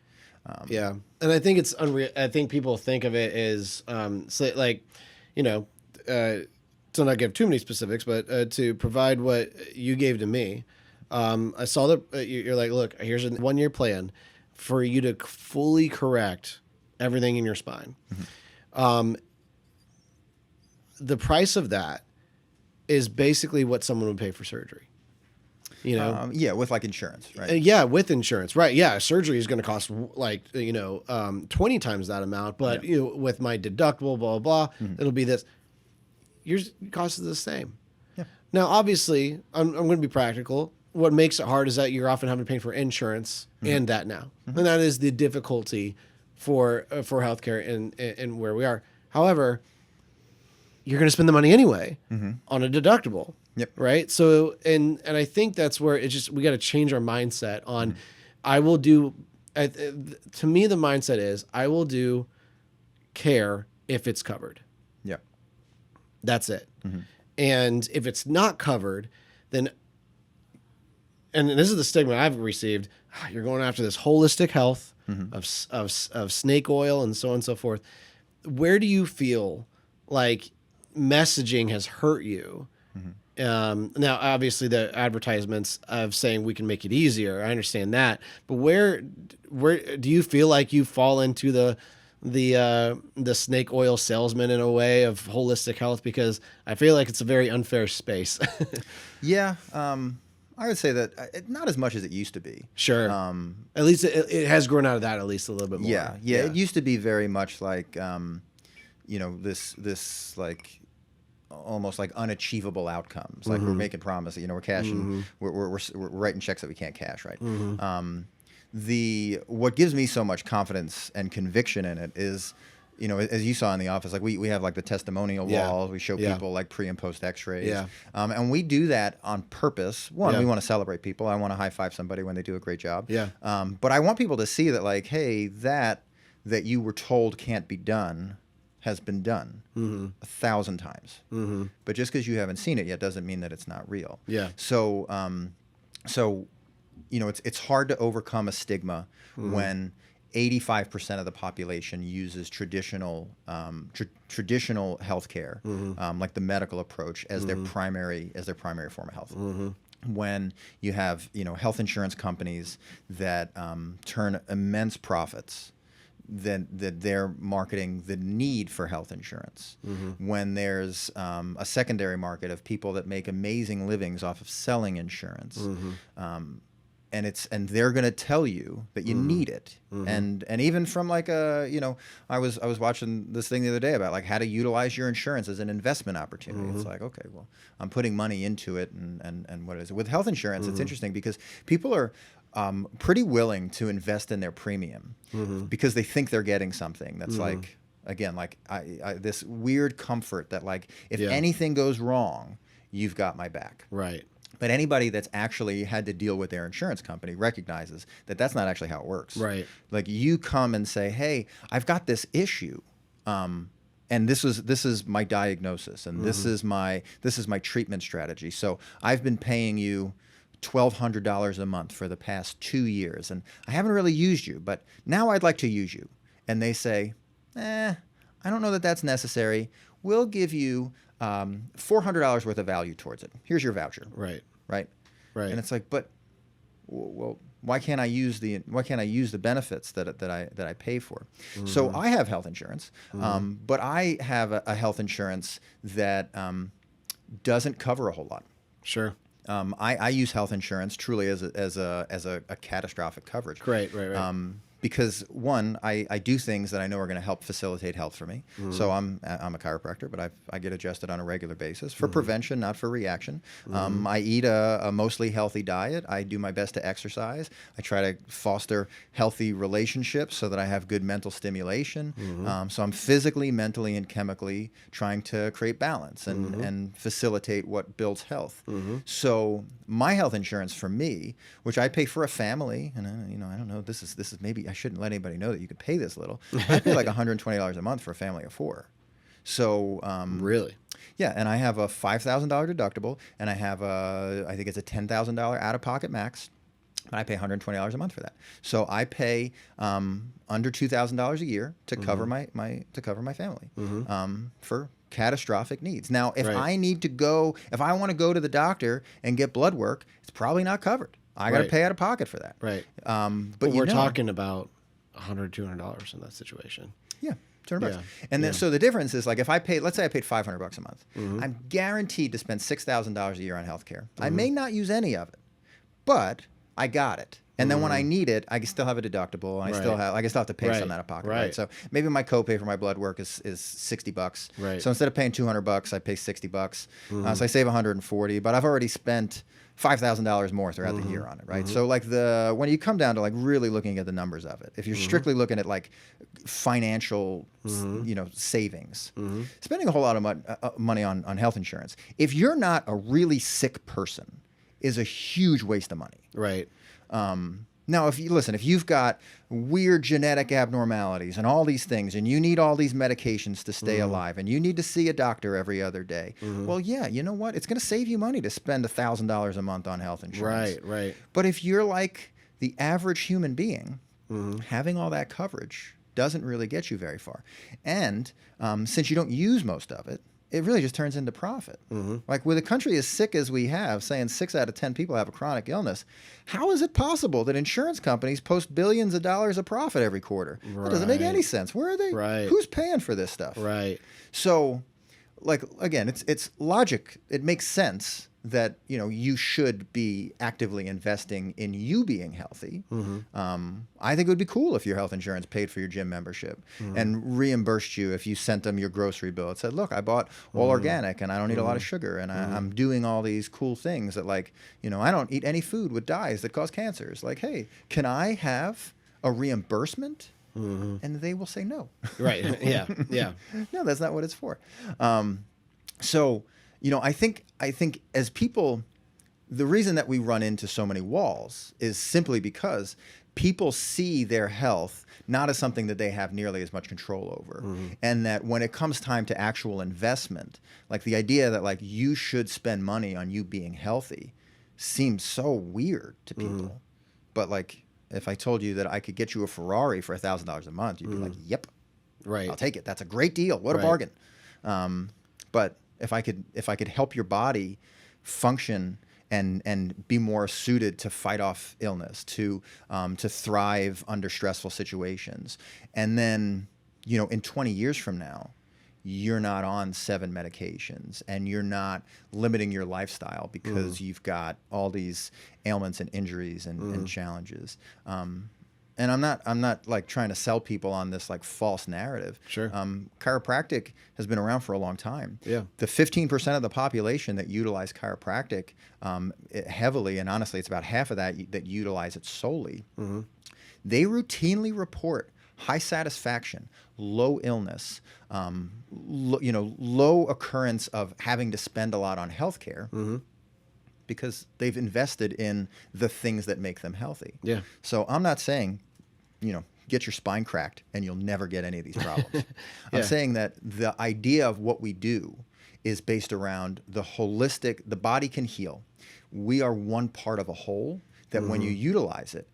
Yeah, and I think it's unreal. I think people think of it as so like, you know, to not give too many specifics, but to provide what you gave to me. I saw that you're like, look, here's a 1-year plan for you to fully correct everything in your spine. The price of that is basically what someone would pay for surgery. You know, yeah, with like insurance, right? yeah, with insurance, right? Yeah, surgery is going to cost like 20 times that amount, but you know, with my deductible, blah blah, it'll be this. Yours cost is the same. Yeah. Now, obviously, I'm going to be practical. What makes it hard is that you're often having to pay for insurance and that now, and that is the difficulty for healthcare and where we are. However, you're going to spend the money anyway on a deductible. Yep. Right. So, and I think that's where it's just, we got to change our mindset on, I will do, to me, the mindset is I will do care if it's covered. Yep. That's it. And if it's not covered, then, and this is the stigma I've received, you're going after this holistic health of snake oil and so on and so forth. Where do you feel like messaging has hurt you? Now, obviously, the advertisements of saying we can make it easier, I understand that. But where do you feel like you fall into the snake oil salesman in a way of holistic health? Because I feel like it's a very unfair space. Yeah, I would say that not as much as it used to be. Sure. At least it has grown out of that at least a little bit more. Yeah. It used to be very much like, this like almost like unachievable outcomes. Like we're making promises, we're cashing, we're writing checks that we can't cash, right? What gives me so much confidence and conviction in it is, as you saw in the office, like we have like the testimonial walls. We show people like pre and post X-rays. Yeah. And we do that on purpose. One, we want to celebrate people. I want to high five somebody when they do a great job. Yeah. But I want people to see that like, hey, that you were told can't be done has been done 1,000 times. But just because you haven't seen it yet doesn't mean that it's not real. Yeah. So, it's hard to overcome a stigma when 85% of the population uses traditional healthcare, like the medical approach, as their primary form of health. When you have health insurance companies that turn immense profits, that they're marketing the need for health insurance. When there's a secondary market of people that make amazing livings off of selling insurance. And they're going to tell you that you need it. And even from like I was watching this thing the other day about like how to utilize your insurance as an investment opportunity. It's like, okay, well, I'm putting money into it and what is it? With health insurance, it's interesting because people are pretty willing to invest in their premium because they think they're getting something that's like, again, like I this weird comfort that like if anything goes wrong, you've got my back. Right. But anybody that's actually had to deal with their insurance company recognizes that that's not actually how it works. Right. Like you come and say, hey, I've got this issue. And this is my diagnosis and this is my treatment strategy. So I've been paying you $1,200 a month for the past 2 years, and I haven't really used you, but now I'd like to use you. And they say, I don't know that that's necessary. We'll give you $400 worth of value towards it. Here's your voucher. Right. Right. Right. And it's like, but well, why can't I use the benefits that I pay for? So I have health insurance, but I have a health insurance that doesn't cover a whole lot. Sure. I use health insurance truly as a catastrophic coverage. Right. Because one, I do things that I know are going to help facilitate health for me. So I'm a chiropractor, but I get adjusted on a regular basis for prevention, not for reaction. I eat a mostly healthy diet. I do my best to exercise. I try to foster healthy relationships so that I have good mental stimulation. So I'm physically, mentally, and chemically trying to create balance and facilitate what builds health. So my health insurance for me, which I pay for a family, and I don't know, this is maybe I shouldn't let anybody know that you could pay this little. I pay like $120 a month for a family of 4. So Really? yeah, and I have a $5,000 deductible, and I have I think it's a $10,000 out-of-pocket max. And I pay $120 a month for that. So I pay under $2,000 a year to cover my family for catastrophic needs. Now, if I want to go to the doctor and get blood work, it's probably not covered. I got to pay out of pocket for that. Right. But we're talking about $100, $200 in that situation. Yeah. $200. Yeah. And then, so the difference is like if I paid, let's say I paid $500 a month, I'm guaranteed to spend $6,000 a year on healthcare. I may not use any of it, but I got it. And then when I need it, I can still have a deductible, and I can still have to pay some out of pocket. Right. So maybe my copay for my blood work is $60. Right. So instead of paying $200, I pay $60. So I save $140, but I've already spent $5,000 more throughout the year on it, right? So like when you come down to like really looking at the numbers of it, if you're strictly looking at like financial, savings, spending a whole lot of money on health insurance, if you're not a really sick person, is a huge waste of money. Right. Now, if you've got weird genetic abnormalities and all these things, and you need all these medications to stay alive, and you need to see a doctor every other day, well, yeah, you know what? It's going to save you money to spend $1,000 a month on health insurance. Right. But if you're like the average human being, having all that coverage doesn't really get you very far. And since you don't use most of it, it really just turns into profit. Like with a country as sick as we have, saying 6 out of 10 people have a chronic illness, how is it possible that insurance companies post billions of dollars of profit every quarter? That doesn't make any sense. Where are they? Right. Who's paying for this stuff? Right. So, like, again, it's logic. It makes sense that you should be actively investing in you being healthy. I think it would be cool if your health insurance paid for your gym membership and reimbursed you if you sent them your grocery bill. It said, look, I bought all organic and I don't eat a lot of sugar, and I'm doing all these cool things that, like, I don't eat any food with dyes that cause cancers. Like, hey, can I have a reimbursement? And they will say no. Right. Yeah. No, that's not what it's for. So, I think as people, the reason that we run into so many walls is simply because people see their health not as something that they have nearly as much control over. And that when it comes time to actual investment, like the idea that like you should spend money on you being healthy seems so weird to people. But like, if I told you that I could get you a Ferrari for $1,000 a month, you'd be like, yep, right, I'll take it. That's a great deal. What a bargain. But if I could help your body function and be more suited to fight off illness, to thrive under stressful situations, and then in 20 years from now, you're not on 7 medications and you're not limiting your lifestyle because you've got all these ailments and injuries and challenges. And I'm not like trying to sell people on this like false narrative. Sure. Chiropractic has been around for a long time. Yeah. The 15% of the population that utilize chiropractic heavily, and honestly, it's about half of that utilize it solely. They routinely report high satisfaction, low illness, low occurrence of having to spend a lot on healthcare. Because they've invested in the things that make them healthy. Yeah. So I'm not saying, get your spine cracked and you'll never get any of these problems. I'm saying that the idea of what we do is based around the body can heal. We are one part of a whole that when you utilize it,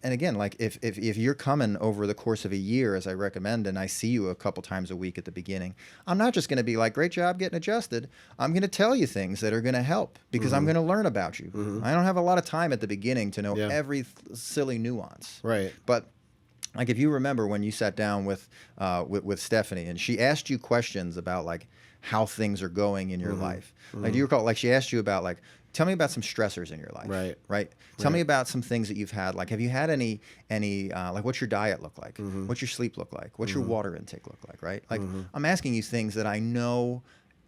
and again, like if you're coming over the course of a year, as I recommend, and I see you a couple times a week at the beginning, I'm not just going to be like, great job getting adjusted. I'm going to tell you things that are going to help because I'm going to learn about you. I don't have a lot of time at the beginning to know every silly nuance. Right. But like if you remember when you sat down with Stephanie and she asked you questions about like how things are going in your life. Like, do you recall, like she asked you about like, tell me about some stressors in your life. Right. Tell me about some things that you've had. Like, have you had any like, what's your diet look like? What's your sleep look like? What's your water intake look like? Right. Like, I'm asking you things that I know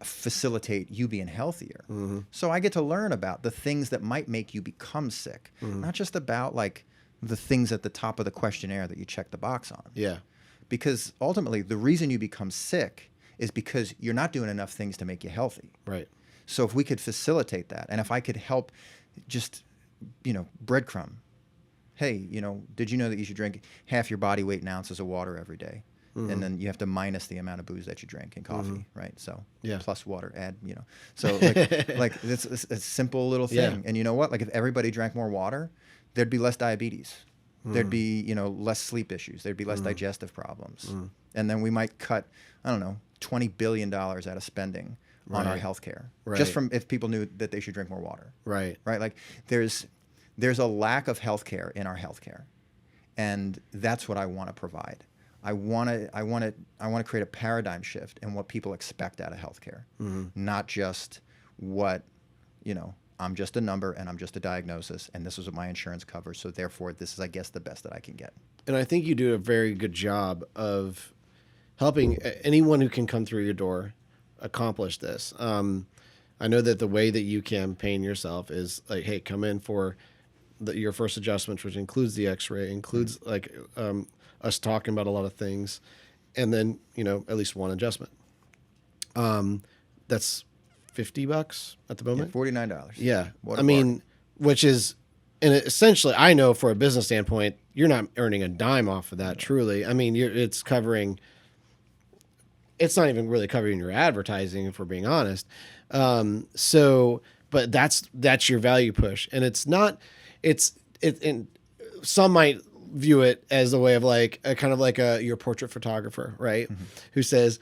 facilitate you being healthier. So I get to learn about the things that might make you become sick, not just about like the things at the top of the questionnaire that you check the box on. Yeah. Because ultimately, the reason you become sick is because you're not doing enough things to make you healthy. Right. So if we could facilitate that, and if I could help just, breadcrumb, hey, did you know that you should drink half your body weight in ounces of water every day? And then you have to minus the amount of booze that you drink and coffee, right? So plus water, add, So like it's a simple little thing. And you know what? Like if everybody drank more water, there'd be less diabetes. There'd be, less sleep issues. There'd be less digestive problems. And then we might cut, I don't know, $20 billion out of spending on our healthcare. Just from if people knew that they should drink more water. Right. Like there's a lack of healthcare in our healthcare. And that's what I want to provide. I want to create a paradigm shift in what people expect out of healthcare, not just what, I'm just a number and I'm just a diagnosis and this is what my insurance covers. So therefore, this is, I guess, the best that I can get. And I think you do a very good job of helping anyone who can come through your door accomplish this. I know that the way that you campaign yourself is like, hey, come in for your first adjustment, which includes the x-ray, includes like us talking about a lot of things, and then, at least one adjustment. That's $50 at the moment. Yeah, $49. Yeah. I mean, which is, and essentially, I know for a business standpoint, you're not earning a dime off of that, truly. I mean, it's not even really covering your advertising, if we're being honest. But that's your value push. And and some might view it as a way of like, your portrait photographer, right? Who says,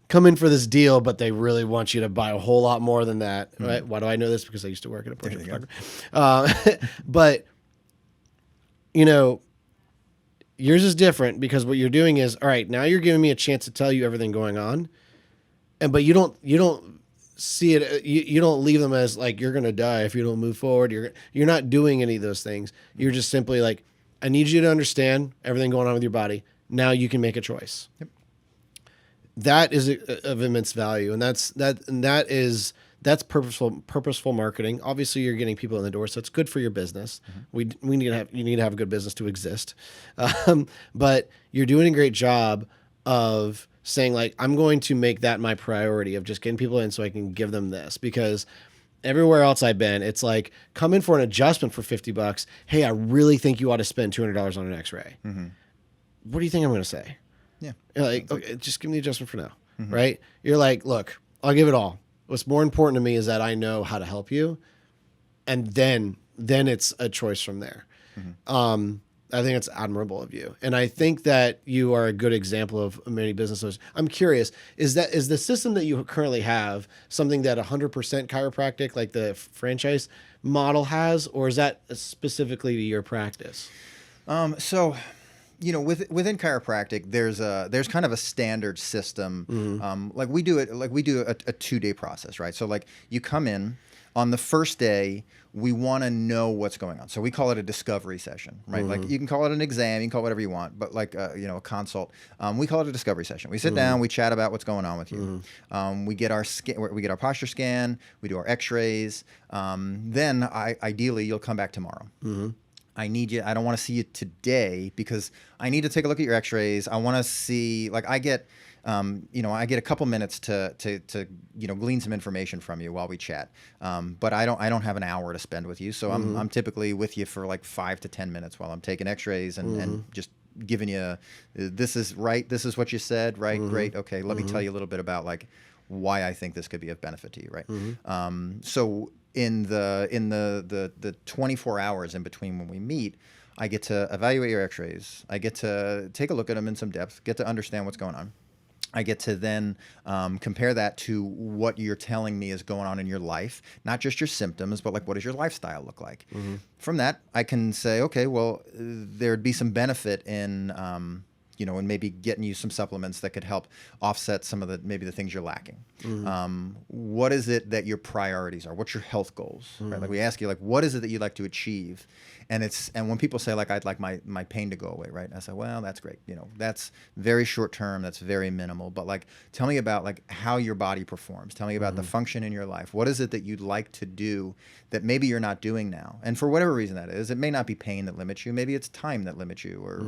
come in for this deal, but they really want you to buy a whole lot more than that, right? Why do I know this? Because I used to work at a portrait photographer. But, yours is different because what you're doing is, all right, now you're giving me a chance to tell you everything going on. But you don't see it. You don't leave them as like, you're going to die if you don't move forward. You're not doing any of those things. You're just simply like, I need you to understand everything going on with your body. Now you can make a choice. Yep. That is of immense value. And that's purposeful marketing. Obviously you're getting people in the door, so it's good for your business. You need to have a good business to exist. But you're doing a great job of saying like, I'm going to make that my priority of just getting people in so I can give them this, because everywhere else I've been, it's like, come in for an adjustment for $50. Hey, I really think you ought to spend $200 on an x-ray. What do you think I'm going to say? Yeah. You're like, okay, just give me the adjustment for now. Right. You're like, look, I'll give it all. What's more important to me is that I know how to help you. And then it's a choice from there. I think it's admirable of you. And I think that you are a good example of many business owners. I'm curious, is the system that you currently have something that 100% chiropractic, like the franchise model has, or is that specifically to your practice? So, within chiropractic, there's kind of a standard system. Like we do a 2-day process, right? So like you come in on the first day, we want to know what's going on. So we call it a discovery session, right? Like you can call it an exam, you can call it whatever you want, but like, a consult, we call it a discovery session. We sit down, we chat about what's going on with you. We get our posture scan, we do our x-rays. Then ideally you'll come back tomorrow. I don't want to see you today because I need to take a look at your x-rays. I want to see, like I get a couple minutes to glean some information from you while we chat. But I don't have an hour to spend with you. So I'm typically with you for like 5 to 10 minutes while I'm taking x-rays and just giving you, this is right. This is what you said, right? Great. Okay. Let me tell you a little bit about like why I think this could be of benefit to you. Right. So in the 24 hours in between when we meet, I get to evaluate your x-rays. I get to take a look at them in some depth, get to understand what's going on. I get to then compare that to what you're telling me is going on in your life, not just your symptoms, but like what does your lifestyle look like? From that, I can say, okay, well, there'd be some benefit in and maybe getting you some supplements that could help offset some of the things you're lacking. What is it that your priorities are? What's your health goals? Right? Like we ask you, like, what is it that you'd like to achieve? And when people say like, I'd like my pain to go away, right? I say, well, that's great. That's very short term. That's very minimal. But like, tell me about like how your body performs. Tell me about the function in your life. What is it that you'd like to do that maybe you're not doing now? And for whatever reason that is, it may not be pain that limits you. Maybe it's time that limits you, or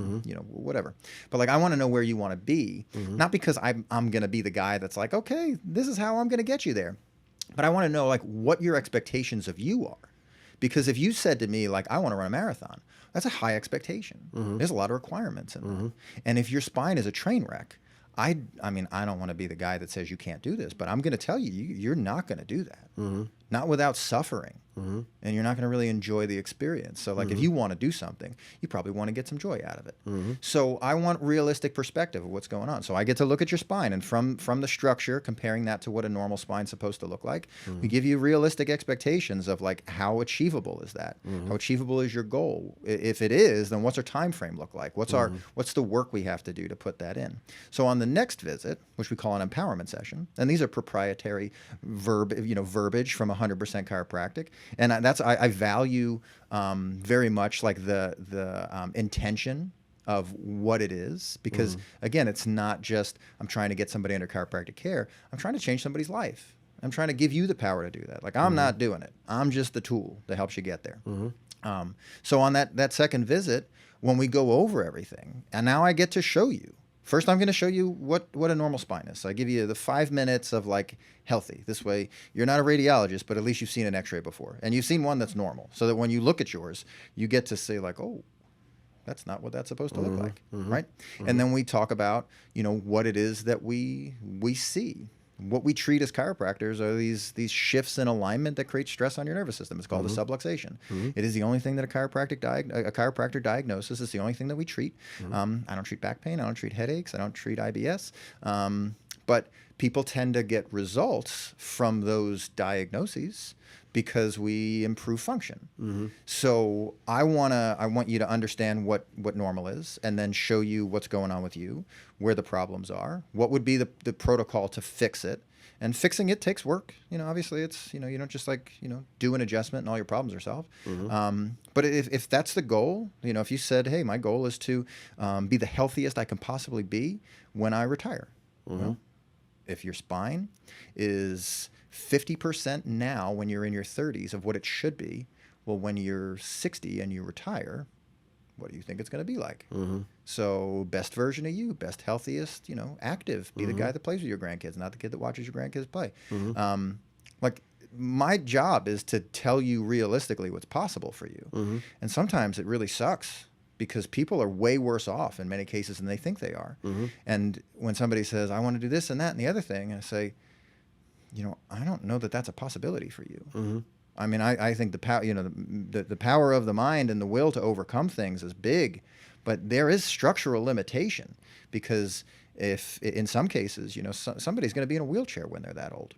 whatever. But like, I want to know where you want to be, not because I'm going to be the guy that's like, okay, this is how I'm going to get you there. But I want to know like what your expectations of you are. Because if you said to me, like, I want to run a marathon, that's a high expectation. There's a lot of requirements in that. And if your spine is a train wreck, I mean, I don't want to be the guy that says you can't do this, but I'm going to tell you, you're not going to do that. Not without suffering. And you're not going to really enjoy the experience. So like if you want to do something, you probably want to get some joy out of it. So I want realistic perspective of what's going on. So I get to look at your spine, and from the structure, comparing that to what a normal spine's supposed to look like, we give you realistic expectations of like how achievable is that? How achievable is your goal? If it is, then what's our time frame look like? What's the work we have to do to put that in? So on the next visit, which we call an empowerment session, and these are proprietary verbiage from 100% chiropractic. And I value very much like the intention of what it is, because again, it's not just I'm trying to get somebody under chiropractic care. I'm trying to change somebody's life. I'm trying to give you the power to do that. Like I'm not doing it. I'm just the tool that helps you get there. So on that second visit, when we go over everything, and now I get to show you. First, I'm going to show you what a normal spine is. So I give you the 5 minutes of like healthy. This way, you're not a radiologist, but at least you've seen an x-ray before. And you've seen one that's normal. So that when you look at yours, you get to say like, oh, that's not what that's supposed to look like, right? And then we talk about, what it is that we see. What we treat as chiropractors are these shifts in alignment that create stress on your nervous system. It's called a subluxation. It is the only thing that a chiropractor diagnosis is the only thing that we treat. I don't treat back pain. I don't treat headaches. I don't treat IBS. But people tend to get results from those diagnoses because we improve function. So I want you to understand what normal is, and then show you what's going on with you, where the problems are, what would be the protocol to fix it. And fixing it takes work. Obviously it's, you don't just do an adjustment and all your problems are solved. But if that's the goal, if you said, hey, my goal is to be the healthiest I can possibly be when I retire. Well, if your spine is 50% now when you're in your 30s of what it should be, well, when you're 60 and you retire, what do you think it's going to be like? So best version of you, best, healthiest, active. Be the guy that plays with your grandkids, not the kid that watches your grandkids play. Like my job is to tell you realistically what's possible for you. And sometimes it really sucks because people are way worse off in many cases than they think they are. And when somebody says, I want to do this and that and the other thing, I say, I don't know that that's a possibility for you. I mean, I think the power, the power of the mind and the will to overcome things is big, but there is structural limitation because if in some cases, somebody's going to be in a wheelchair when they're that old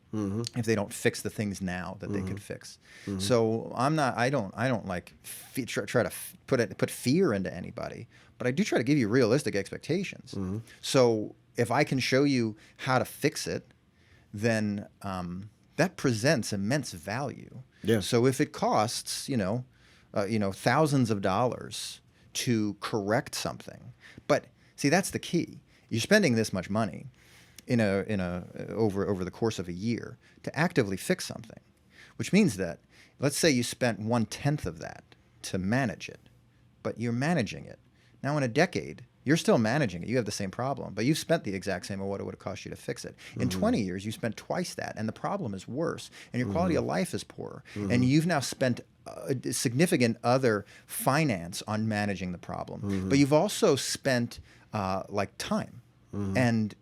if they don't fix the things now that they could fix. So I don't like try to put fear into anybody, but I do try to give you realistic expectations. So if I can show you how to fix it, then that presents immense value. Yeah. So if it costs, thousands of dollars to correct something, but see, that's the key. You're spending this much money over the course of a year to actively fix something, which means that, let's say you spent 1/10 of that to manage it, but you're managing it. Now in a decade, you're still managing it. You have the same problem, but you've spent the exact same of what it would have cost you to fix it. In 20 years, you spent twice that, and the problem is worse, and your quality of life is poorer, and you've now spent significant other finance on managing the problem. But you've also spent like time and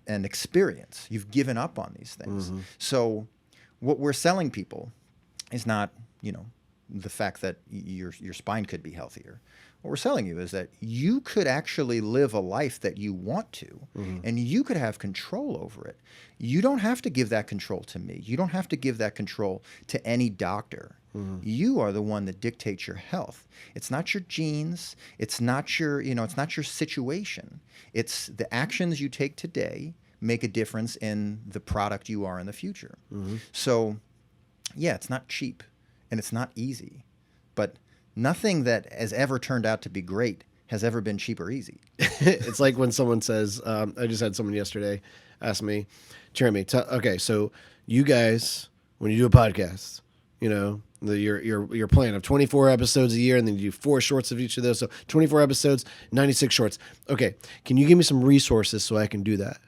experience. You've given up on these things. So what we're selling people is not, the fact that your spine could be healthier. What we're selling you is that you could actually live a life that you want to, and you could have control over it. You don't have to give that control to me. You don't have to give that control to any doctor. You are the one that dictates your health. It's not your genes. It's not your, it's not your situation. It's the actions you take today make a difference in the product you are in the future. So, yeah, it's not cheap and it's not easy, but nothing that has ever turned out to be great has ever been cheap or easy. It's like when someone says, I just had someone yesterday ask me, Jeremy, okay, so you guys, when you do a podcast, your plan of 24 episodes a year, and then you do 4 shorts of each of those. So 24 episodes, 96 shorts. Okay, can you give me some resources so I can do that?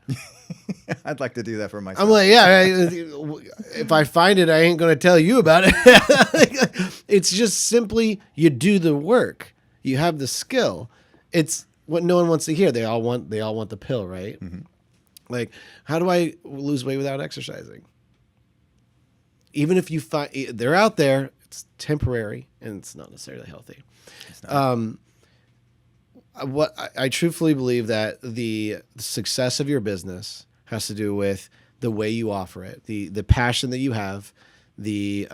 I'd like to do that for myself. I'm like, yeah, if I find it, I ain't going to tell you about it. It's just simply you do the work. You have the skill. It's what no one wants to hear. They all want the pill, right? Mm-hmm. Like, how do I lose weight without exercising? Even if you find they're out there, it's temporary and it's not necessarily healthy. It's not. What I truthfully believe that the success of your business has to do with the way you offer it, the passion that you have, the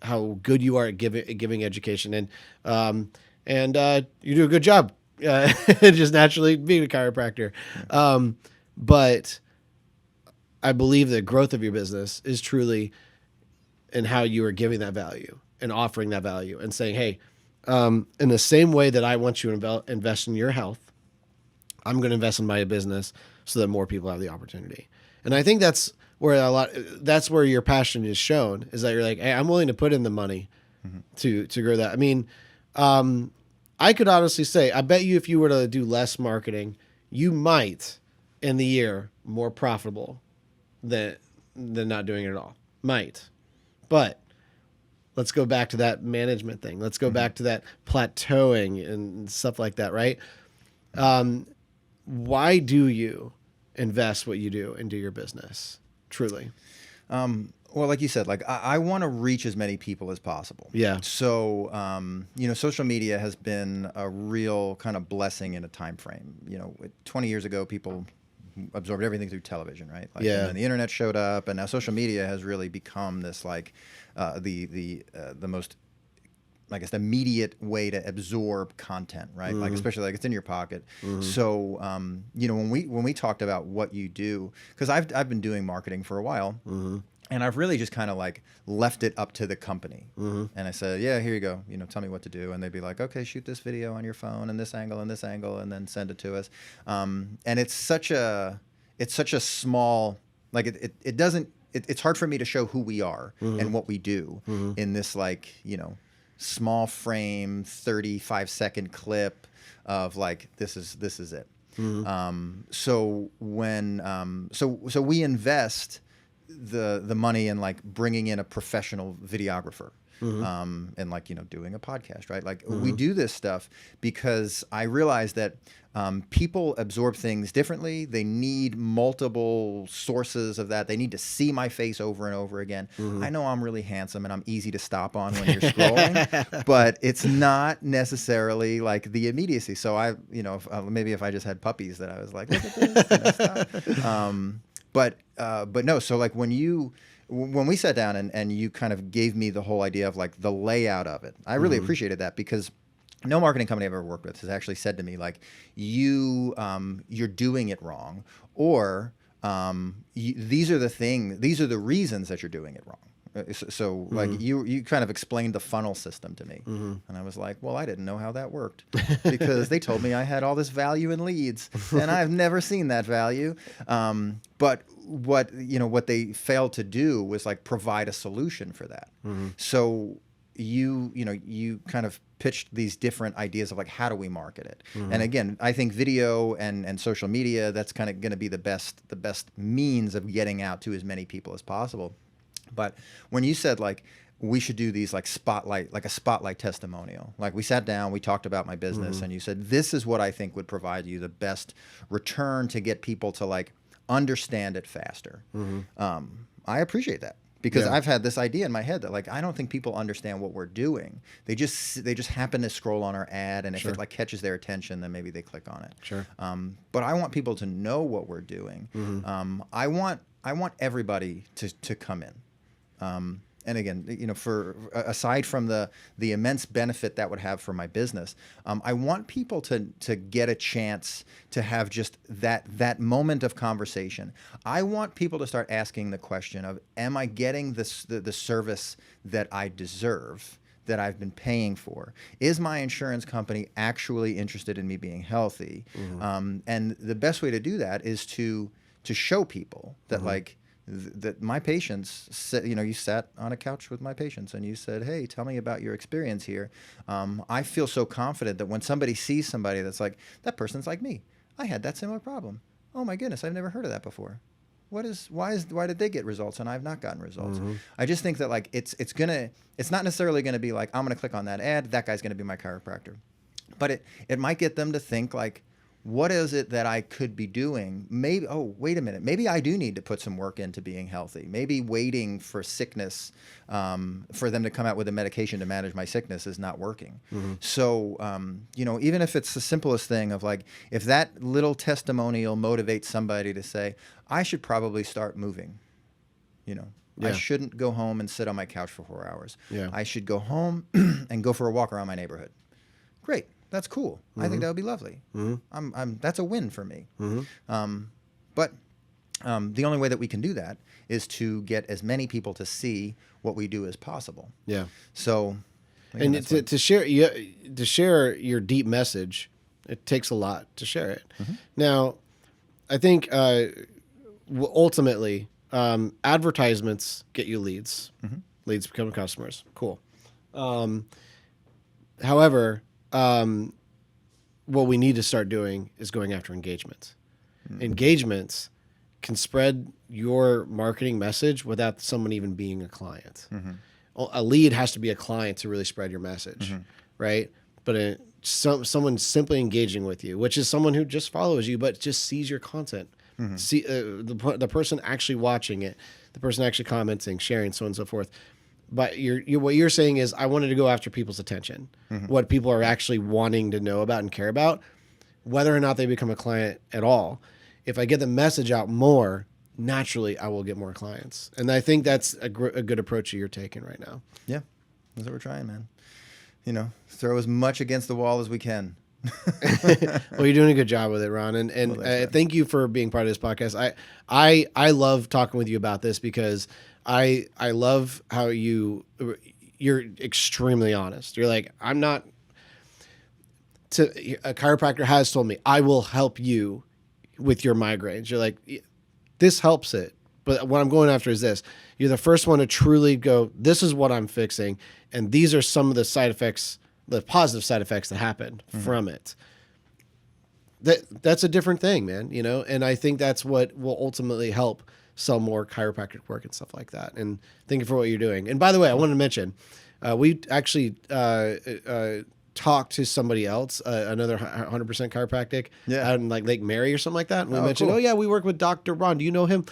how good you are at giving education, and you do a good job, just naturally being a chiropractor. But I believe the growth of your business is truly in how you are giving that value and offering that value and saying, hey, in the same way that I want you to invest in your health, I'm going to invest in my business so that more people have the opportunity. And I think that's where your passion is shown, is that you're like, hey, I'm willing to put in the money to grow that. I mean, I could honestly say, I bet you if you were to do less marketing, you might in the year more profitable than not doing it at all. Might. But let's go back to that management thing. Let's go back to that plateauing and stuff like that, right? Why do you invest what you do into your business? Truly. Well, like you said, like I want to reach as many people as possible. Yeah. So, social media has been a real kind of blessing in a time frame. 20 years ago, people absorbed everything through television, right? Like, Yeah. And then the internet showed up, and now social media has really become this like the most, I guess, the immediate way to absorb content, right? Like especially like it's in your pocket. So when we talked about what you do, because I've been doing marketing for a while, and I've really just kind of like left it up to the company. And I said, yeah, here you go. Tell me what to do. And they'd be like, okay, shoot this video on your phone and this angle, and then send it to us. And it's such a small, like it doesn't. It's hard for me to show who we are and what we do in this like small frame 35-second clip of like this is it. So when so we invest the money in like bringing in a professional videographer. And like doing a podcast, right? Like we do this stuff because I realize that people absorb things differently. They need multiple sources of that. They need to see my face over and over again. I know I'm really handsome and I'm easy to stop on when you're scrolling, but it's not necessarily like the immediacy. So maybe if I just had puppies that I was like, look at this, stop. But no. So like when we sat down and you kind of gave me the whole idea of like the layout of it, I really appreciated that, because no marketing company I've ever worked with has actually said to me like, you're doing it wrong, or these are the reasons that you're doing it wrong. So like you kind of explained the funnel system to me, and I was like, well, I didn't know how that worked, because they told me I had all this value in leads, and I've never seen that value. But what they failed to do was like provide a solution for that. So you kind of pitched these different ideas of like, how do we market it? And again, I think video and social media, that's kind of going to be the best means of getting out to as many people as possible. But when you said like we should do these like a spotlight testimonial, like we sat down, we talked about my business, and you said, this is what I think would provide you the best return to get people to like understand it faster. I appreciate that, because I've had this idea in my head that like, I don't think people understand what we're doing. They just happen to scroll on our ad, and if it like catches their attention, then maybe they click on it. But I want people to know what we're doing. I want everybody to come in. And again, for aside from the immense benefit that would have for my business, I want people to get a chance to have just that moment of conversation. I want people to start asking the question of, am I getting the service that I deserve, that I've been paying for? Is my insurance company actually interested in me being healthy? And the best way to do that is to show people that like, that my patients, you sat on a couch with my patients and you said, hey, tell me about your experience here. I feel so confident that when somebody sees somebody that's like, that person's like me, I had that similar problem. Oh my goodness, I've never heard of that before. why did they get results and I've not gotten results? Mm-hmm. I just think that like it's not necessarily going to be like, I'm going to click on that ad, that guy's going to be my chiropractor. But it might get them to think like, what is it that I could be doing? Maybe, oh, wait a minute. Maybe I do need to put some work into being healthy. Maybe waiting for sickness, for them to come out with a medication to manage my sickness is not working. Mm-hmm. So, even if it's the simplest thing of like, if that little testimonial motivates somebody to say, I should probably start moving, I shouldn't go home and sit on my couch for 4 hours. Yeah. I should go home and go for a walk around my neighborhood. Great. That's cool. Mm-hmm. I think that would be lovely. Mm-hmm. That's a win for me. Mm-hmm. But the only way that we can do that is to get as many people to see what we do as possible. Yeah. So, and to share your deep message, it takes a lot to share it. Mm-hmm. Now, I think ultimately, advertisements get you leads. Mm-hmm. Leads become customers. Cool. However, what we need to start doing is going after engagements. Mm-hmm. Engagements can spread your marketing message without someone even being a client. Mm-hmm. A lead has to be a client to really spread your message, mm-hmm. right? But someone simply engaging with you, which is someone who just follows you but just sees your content. Mm-hmm. See the person actually watching it, the person actually commenting, sharing, so on and so forth. But what you're saying is, I wanted to go after people's attention, mm-hmm. what people are actually wanting to know about and care about, whether or not they become a client at all. If I get the message out more, naturally I will get more clients. And I think that's a good approach that you're taking right now. Yeah, that's what we're trying, man. Throw as much against the wall as we can. Well, you're doing a good job with it, Ron, and thank you for being part of this podcast. I love talking with you about this because I love how you're extremely honest. You're like, a chiropractor has told me, I will help you with your migraines. You're like, this helps it, but what I'm going after is this. You're the first one to truly go, this is what I'm fixing, and these are some of the side effects, the positive side effects that happen mm-hmm. from it. That's a different thing, man, and I think that's what will ultimately help sell more chiropractic work and stuff like that. And thank you for what you're doing. And by the way, I wanted to mention, we actually talked to somebody else, another 100% chiropractic out in like Lake Mary or something like that. And we mentioned, cool. Oh yeah, we work with Dr. Ron. Do you know him?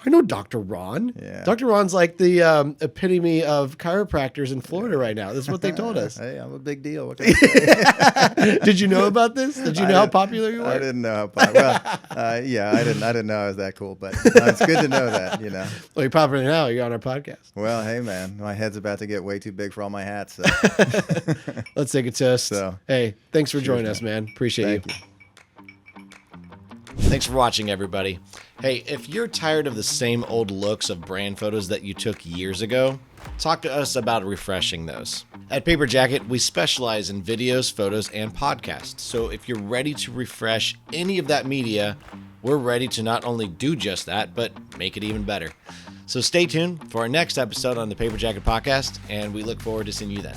I know Dr. Ron. Yeah. Dr. Ron's like the epitome of chiropractors in Florida right now. This is what they told us. Hey, I'm a big deal. What can I say? Did you know about this? Did you know how popular you were? I didn't know how popular. Well, yeah, I didn't know I was that cool, but it's good to know that, Well, you're popular now. You're on our podcast. Well, hey, man, my head's about to get way too big for all my hats. So. Let's take a toast. Hey, thanks for joining us, man. Appreciate you. Thanks for watching, everybody. Hey, if you're tired of the same old looks of brand photos that you took years ago, talk to us about refreshing those. At Paper Jacket, we specialize in videos, photos, and podcasts. So if you're ready to refresh any of that media, we're ready to not only do just that, but make it even better. So stay tuned for our next episode on the Paper Jacket Podcast, and we look forward to seeing you then.